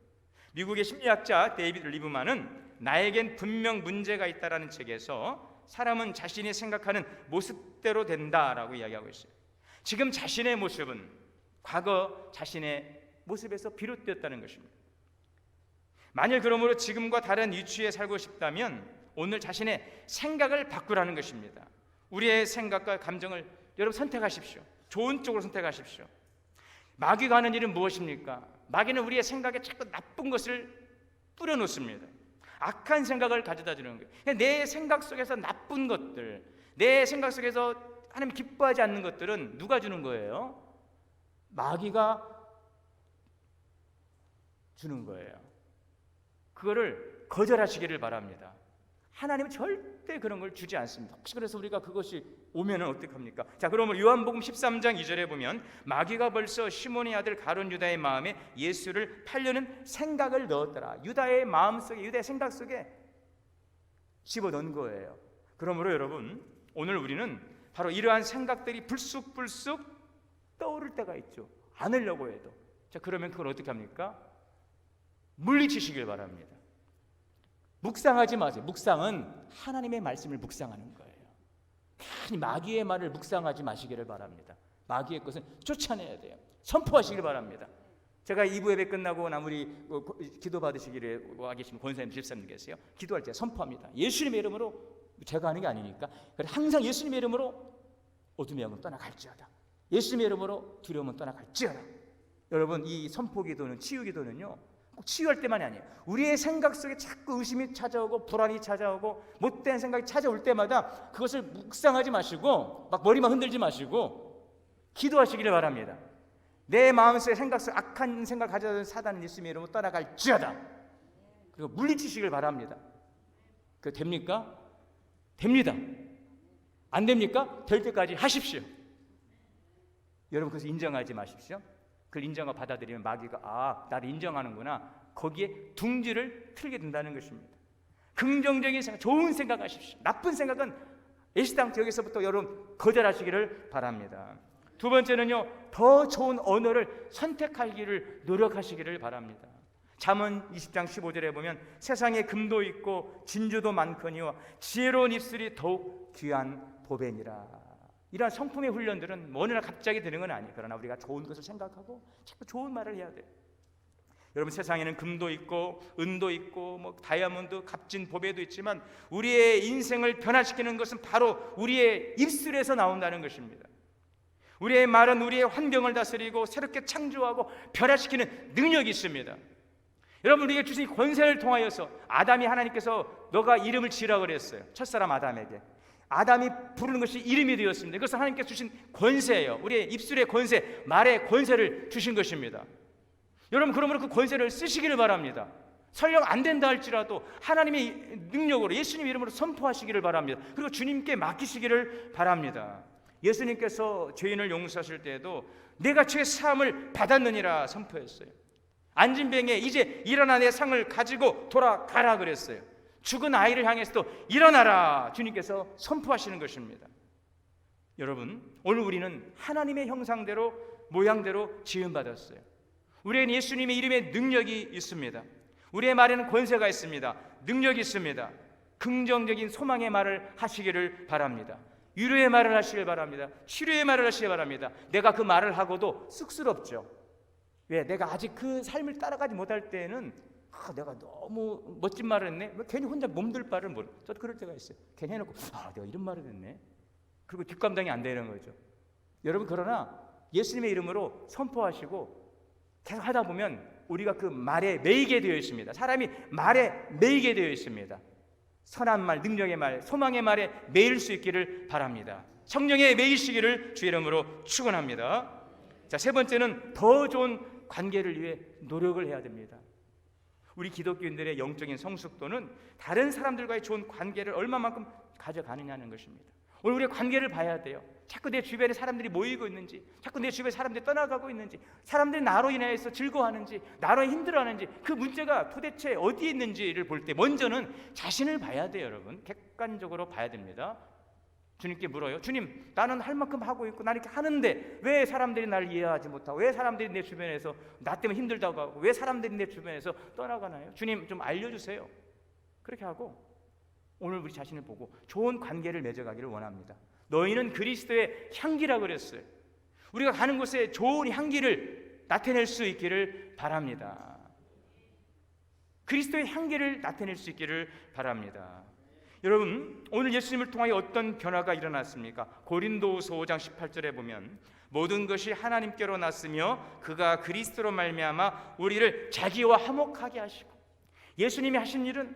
미국의 심리학자 데이비드 리브만은 나에겐 분명 문제가 있다라는 책에서 사람은 자신이 생각하는 모습대로 된다라고 이야기하고 있어요. 지금 자신의 모습은 과거 자신의 모습에서 비롯되었다는 것입니다. 만일 그러므로 지금과 다른 위치에 살고 싶다면 오늘 자신의 생각을 바꾸라는 것입니다. 우리의 생각과 감정을 여러분 선택하십시오. 좋은 쪽으로 선택하십시오. 마귀가 하는 일은 무엇입니까? 마귀는 우리의 생각에 자꾸 나쁜 것을 뿌려놓습니다. 악한 생각을 가져다 주는 거예요. 내 생각 속에서 나쁜 것들, 내 생각 속에서 하나님 기뻐하지 않는 것들은 누가 주는 거예요? 마귀가 주는 거예요. 그거를 거절하시기를 바랍니다. 하나님은 절대 그런 걸 주지 않습니다. 혹시 그래서 우리가 그것이 오면은 어떡합니까? 자, 그러면 요한복음 13장 2절에 보면 마귀가 벌써 시몬의 아들 가룟 유다의 마음에 예수를 팔려는 생각을 넣었더라. 유다의 마음속에, 유다의 생각 속에 집어넣은 거예요. 그러므로 여러분, 오늘 우리는 바로 이러한 생각들이 불쑥불쑥 떠오를 때가 있죠. 않으려고 해도. 자, 그러면 그걸 어떻게 합니까? 물리치시길 바랍니다. 묵상하지 마세요. 묵상은 하나님의 말씀을 묵상하는 거예요. 괜히 마귀의 말을 묵상하지 마시기를 바랍니다. 마귀의 것은 쫓아내야 돼요. 선포하시길 바랍니다. 제가 2부 예배 끝나고 나무리 기도 받으시기를 와 계시는 권사님 집사님 계세요. 기도할 때 선포합니다. 예수님의 이름으로, 제가 하는 게 아니니까. 항상 예수님의 이름으로 어둠의 영은 떠나갈지어다. 예수님의 이름으로 두려움은 떠나갈지어다. 여러분, 이 선포 기도는, 치유 기도는요, 꼭 치유할 때만이 아니에요. 우리의 생각 속에 자꾸 의심이 찾아오고 불안이 찾아오고 못된 생각이 찾아올 때마다 그것을 묵상하지 마시고 막 머리만 흔들지 마시고 기도하시기를 바랍니다. 내 마음속에 생각 속 악한 생각 가져다 사단은 예수님의 이름으로 떠나갈지어다. 그리고 물리치시길 바랍니다. 그거 됩니까? 됩니다. 안 됩니까? 될 때까지 하십시오. 여러분, 그것을 인정하지 마십시오. 그걸 인정하고 받아들이면 마귀가 나를 인정하는구나, 거기에 둥지를 틀게 된다는 것입니다. 긍정적인 생각, 좋은 생각하십시오. 나쁜 생각은 애시당초 여기서부터 여러분 거절하시기를 바랍니다. 두 번째는요, 더 좋은 언어를 선택하기를 노력하시기를 바랍니다. 잠언 20장 15절에 보면 세상에 금도 있고 진주도 많거니와 지혜로운 입술이 더욱 귀한 보배니라. 이러한 성품의 훈련들은 어느 날 갑자기 되는 건 아니에요. 그러나 우리가 좋은 것을 생각하고 자꾸 좋은 말을 해야 돼요. 여러분, 세상에는 금도 있고 은도 있고 뭐 다이아몬드, 값진 보배도 있지만 우리의 인생을 변화시키는 것은 바로 우리의 입술에서 나온다는 것입니다. 우리의 말은 우리의 환경을 다스리고 새롭게 창조하고 변화시키는 능력이 있습니다. 여러분, 우리에게 주신 권세를 통하여서 아담이 하나님께서 너가 이름을 지으라고 그랬어요. 첫사람 아담에게 아담이 부르는 것이 이름이 되었습니다. 그것은 하나님께서 주신 권세예요. 우리의 입술의 권세, 말의 권세를 주신 것입니다. 여러분, 그러므로 그 권세를 쓰시기를 바랍니다. 설령 안 된다 할지라도 하나님의 능력으로 예수님 이름으로 선포하시기를 바랍니다. 그리고 주님께 맡기시기를 바랍니다. 예수님께서 죄인을 용서하실 때에도 내가 죄 사함을 받았느니라 선포했어요. 앉은 병에 이제 일어나 내 상을 가지고 돌아가라 그랬어요. 죽은 아이를 향해서도 일어나라 주님께서 선포하시는 것입니다. 여러분, 오늘 우리는 하나님의 형상대로 모양대로 지음받았어요. 우리는 예수님의 이름에 능력이 있습니다. 우리의 말에는 권세가 있습니다. 능력이 있습니다. 긍정적인 소망의 말을 하시기를 바랍니다. 위로의 말을 하시길 바랍니다. 치료의 말을 하시길 바랍니다. 내가 그 말을 하고도 쑥스럽죠. 왜? 내가 아직 그 삶을 따라가지 못할 때는 내가 너무 멋진 말을 했네. 괜히 혼자 몸둘 바를 모르. 저도 그럴 때가 있어요. 괜히 해놓고 내가 이런 말을 했네. 그리고 뒷감당이 안 되는 거죠. 여러분, 그러나 예수님의 이름으로 선포하시고 계속 하다 보면 우리가 그 말에 매이게 되어 있습니다. 사람이 말에 매이게 되어 있습니다. 선한 말, 능력의 말, 소망의 말에 매일 수 있기를 바랍니다. 성령에 매이시기를 주의 이름으로 축원합니다. 자, 세 번째는 더 좋은 관계를 위해 노력을 해야 됩니다. 우리 기독교인들의 영적인 성숙도는 다른 사람들과의 좋은 관계를 얼마만큼 가져가느냐는 것입니다. 오늘 우리의 관계를 봐야 돼요. 자꾸 내 주변에 사람들이 모이고 있는지, 자꾸 내 주변에 사람들이 떠나가고 있는지, 사람들이 나로 인해서 즐거워하는지, 나로 힘들어하는지, 그 문제가 도대체 어디에 있는지를 볼 때 먼저는 자신을 봐야 돼요. 여러분, 객관적으로 봐야 됩니다. 주님께 물어요. 주님, 나는 할 만큼 하고 있고 나는 이렇게 하는데 왜 사람들이 나를 이해하지 못하고, 왜 사람들이 내 주변에서 나 때문에 힘들다고 하고, 왜 사람들이 내 주변에서 떠나가나요? 주님, 좀 알려주세요. 그렇게 하고 오늘 우리 자신을 보고 좋은 관계를 맺어가기를 원합니다. 너희는 그리스도의 향기라고 그랬어요. 우리가 가는 곳에 좋은 향기를 나타낼 수 있기를 바랍니다. 그리스도의 향기를 나타낼 수 있기를 바랍니다. 여러분, 오늘 예수님을 통하여 어떤 변화가 일어났습니까? 고린도후서 5장 18절에 보면 모든 것이 하나님께로 났으며 그가 그리스도로 말미암아 우리를 자기와 화목하게 하시고, 예수님이 하신 일은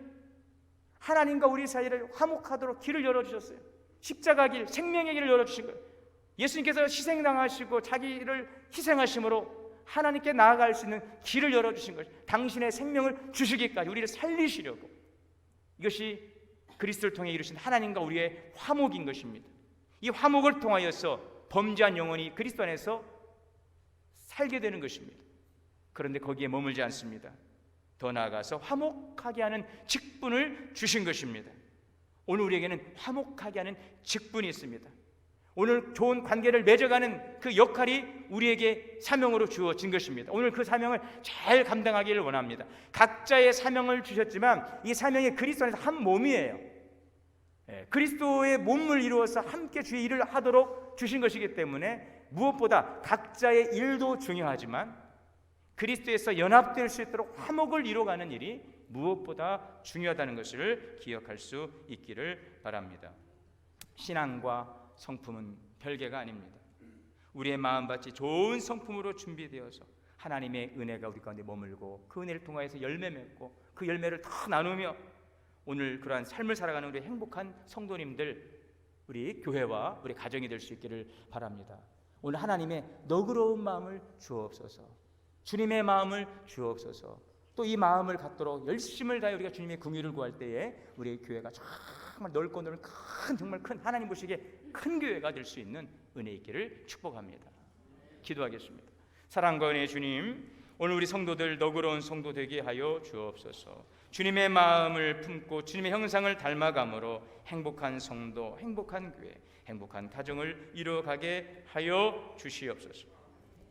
하나님과 우리 사이를 화목하도록 길을 열어주셨어요. 십자가 길, 생명의 길을 열어주신 거예요. 예수님께서 희생당하시고 자기를 희생하심으로 하나님께 나아갈 수 있는 길을 열어주신 것이죠. 당신의 생명을 주시기까지 우리를 살리시려고. 이것이 그리스도를 통해 이루신 하나님과 우리의 화목인 것입니다. 이 화목을 통하여서 범죄한 영혼이 그리스도 안에서 살게 되는 것입니다. 그런데 거기에 머물지 않습니다. 더 나아가서 화목하게 하는 직분을 주신 것입니다. 오늘 우리에게는 화목하게 하는 직분이 있습니다. 오늘 좋은 관계를 맺어가는 그 역할이 우리에게 사명으로 주어진 것입니다. 오늘 그 사명을 잘 감당하기를 원합니다. 각자의 사명을 주셨지만 이 사명이 그리스도 안에서 한 몸이에요. 그리스도의 몸을 이루어서 함께 주의 일을 하도록 주신 것이기 때문에 무엇보다 각자의 일도 중요하지만 그리스도에서 연합될 수 있도록 화목을 이루어가는 일이 무엇보다 중요하다는 것을 기억할 수 있기를 바랍니다. 신앙과 성품은 별개가 아닙니다. 우리의 마음밭이 좋은 성품으로 준비되어서 하나님의 은혜가 우리 가운데 머물고 그 은혜를 통하여서 열매 맺고 그 열매를 더 나누며 오늘 그러한 삶을 살아가는 우리 행복한 성도님들, 우리 교회와 우리 가정이 될 수 있기를 바랍니다. 오늘 하나님의 너그러운 마음을 주옵소서, 주님의 마음을 주옵소서. 또 이 마음을 갖도록 열심을 다해 우리가 주님의 긍휼을 구할 때에 우리의 교회가 정말 넓고 넓은 정말 큰 하나님 보시기에 큰 교회가 될 수 있는 은혜 있기를 축복합니다. 기도하겠습니다. 사랑과 은혜의 주님, 오늘 우리 성도들 너그러운 성도 되게 하여 주옵소서. 주님의 마음을 품고 주님의 형상을 닮아감으로 행복한 성도, 행복한 교회, 행복한 가정을 이루어가게 하여 주시옵소서.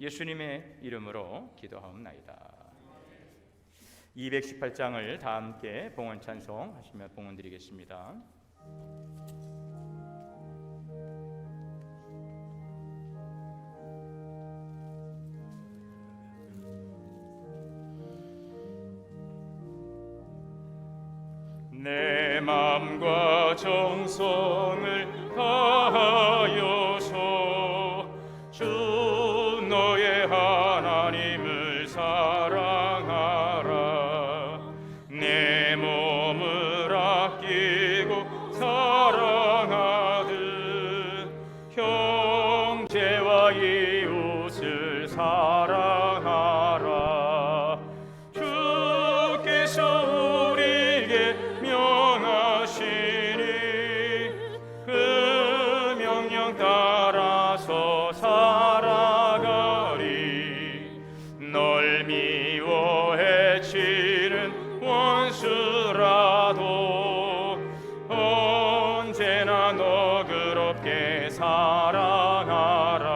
예수님의 이름으로 기도하옵나이다. 218장을 다 함께 봉헌 찬송하시며 봉헌 드리겠습니다. 내 마음과 정성을 다하여서 주 너의 하나님을 사랑하라. 내 몸을 아끼고 사랑하듯 형제와 이웃을 사랑하라. 주께서 우리에게 명하시니 그 명령 따라서 살아가리. 널 미워 해치는 원수라도 언제나 너그럽게 사랑하라.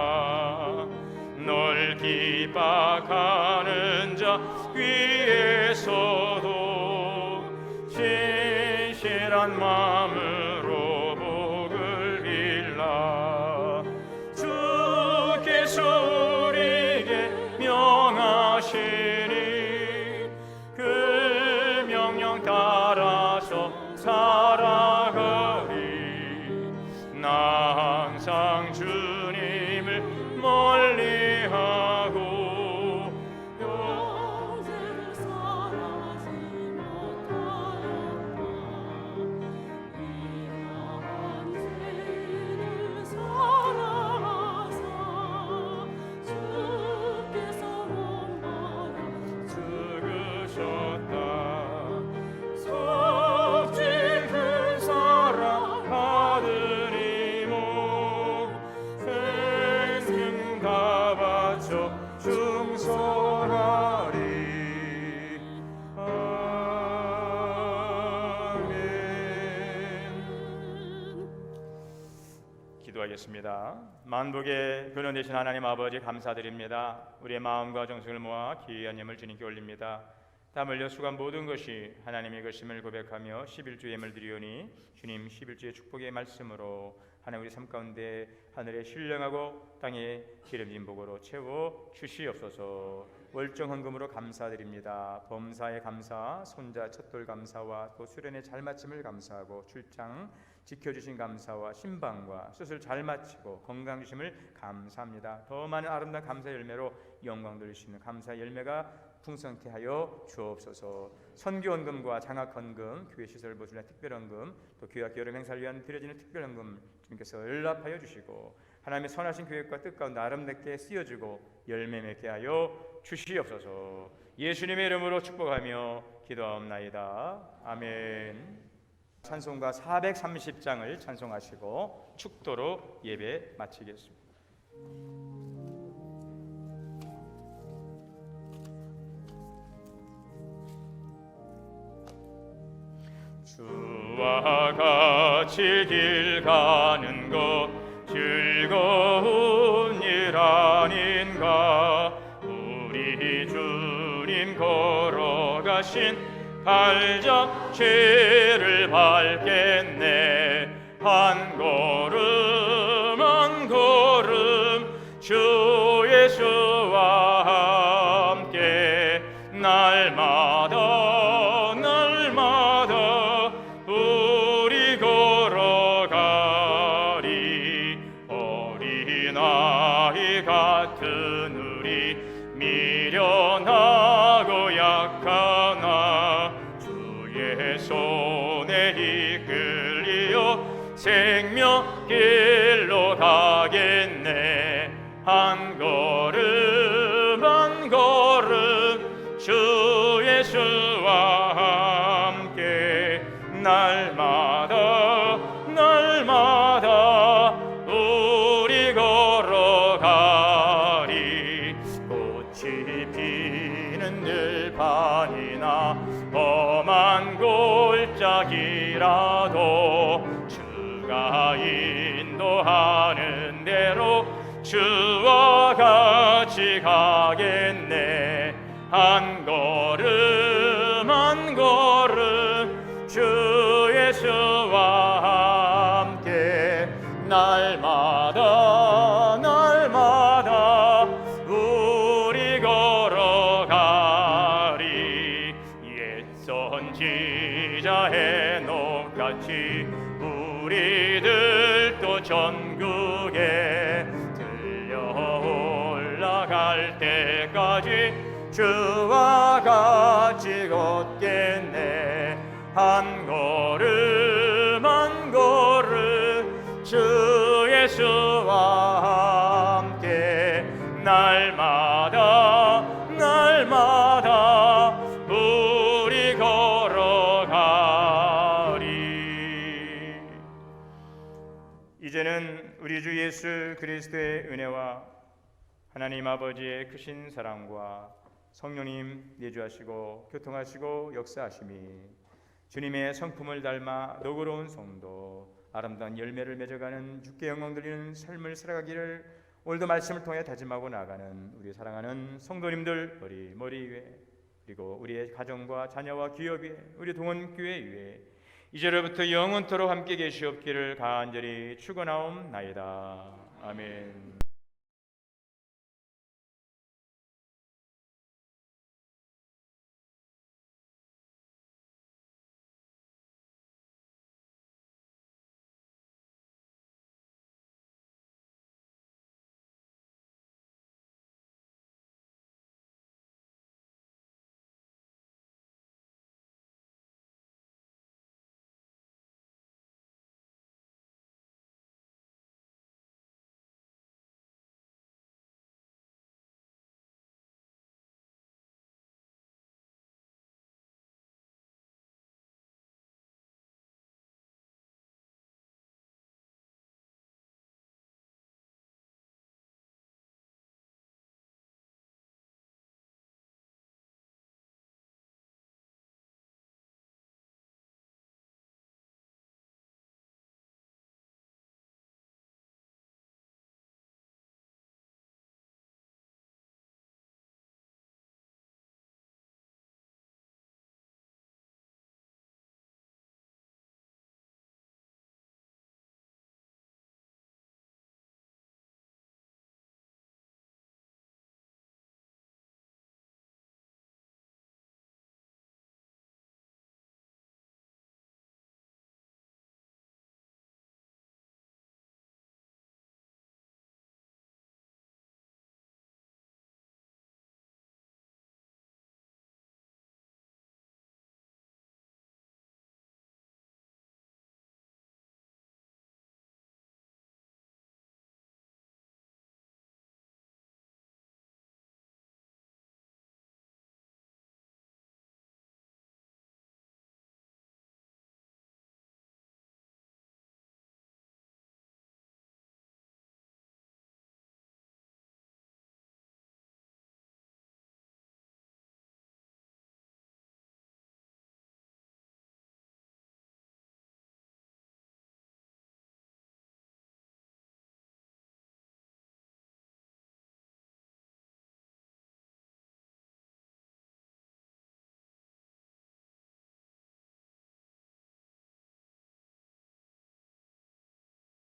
널 핍박하는 자 위에서도 신실한 마음으로 복을 빌라. 주께서 우리에게 명하시니 그 명령 따라서 살아가리. 나 항상 주님을 멀리하고 영생을 사랑하지 못하였다. 위험한 죄를 사랑하사 주께서 몸마다 죽으셨다. 속죄 큰 사랑 받으리 몸 생명 다 바쳐 충성하리. 아멘. 기도하겠습니다. 만복의 근원 되신 하나님 아버지 감사드립니다. 우리의 마음과 정성을 모아 귀한 예물 주님께 올립니다. 땀 흘려 수고한 모든 것이 하나님의 것임을 고백하며 11주 예물 드리오니 주님 11주의 축복의 말씀으로 하나님 우리 삶 가운데 하늘의 신령하고 땅의 기름진 복으로 채워 주시옵소서. 월정 헌금으로 감사드립니다. 범사에 감사, 손자 첫돌 감사와 또 수련의 잘 마침을 감사하고 출장 지켜주신 감사와 신방과 수술 잘 마치고 건강 주심을 감사합니다. 더 많은 아름다운 감사 열매로 영광 돌릴 수 있는 감사 열매가 풍성케 하여 주옵소서. 선교헌금과 장학헌금, 교회 시설 보수나 특별헌금, 또 교회학교 여름 행사를 위한 드려지는 특별헌금 주님께서 연락하여 주시고 하나님의 선하신 계획과 뜻 가운데 아름답게 쓰여지고 열매 맺게 하여 주시옵소서. 예수님의 이름으로 축복하며 기도하옵나이다. 아멘. 찬송가 430장을 찬송하시고 축도로 예배 마치겠습니다. 주와 같이 길 가는 것 즐거운 일 아닌가. 우리 주님 걸어가신 발자취를 밟겠네. 한 걸음 한 걸음 주 예수와 함께 날마다 날마다 우리 걸어가리. 어린아이 같은 우리 미련하고 약하나 주의 손에 이끌리어 생명길로 가겠네. 한 걸음 한 걸음 주 예수와 함께 날마다 날마다 우리 걸어가리. 꽃이 피는 들판이나 험한 골짜기라도 주가 인도하는 대로 주와 같이 가겠네. 한 걸음 한 걸음 주 예수와 함께 날마다 날마다 우리 걸어가리. 옛 선지자의 녹같이 우리들도 전국에 들려 올라갈 때까지 주와 같이 걷겠네. 한 걸음 한 걸음 주 예수와 함께 날마다 날마다 우리 걸어가리. 이제는 우리 주 예수 그리스도의 은혜와 하나님 아버지의 크신 사랑과 성령님 내주하시고 교통하시고 역사하심이 주님의 성품을 닮아 너그러운 성도 아름다운 열매를 맺어가는 주께 영광 돌리는 삶을 살아가기를 오늘도 말씀을 통해 다짐하고 나가는 우리 사랑하는 성도님들 머리 위에 그리고 우리의 가정과 자녀와 기업 위에 우리 동원교회 위에 이제로부터 영원토록 함께 계시옵기를 간절히 축원하옵나이다. 아멘.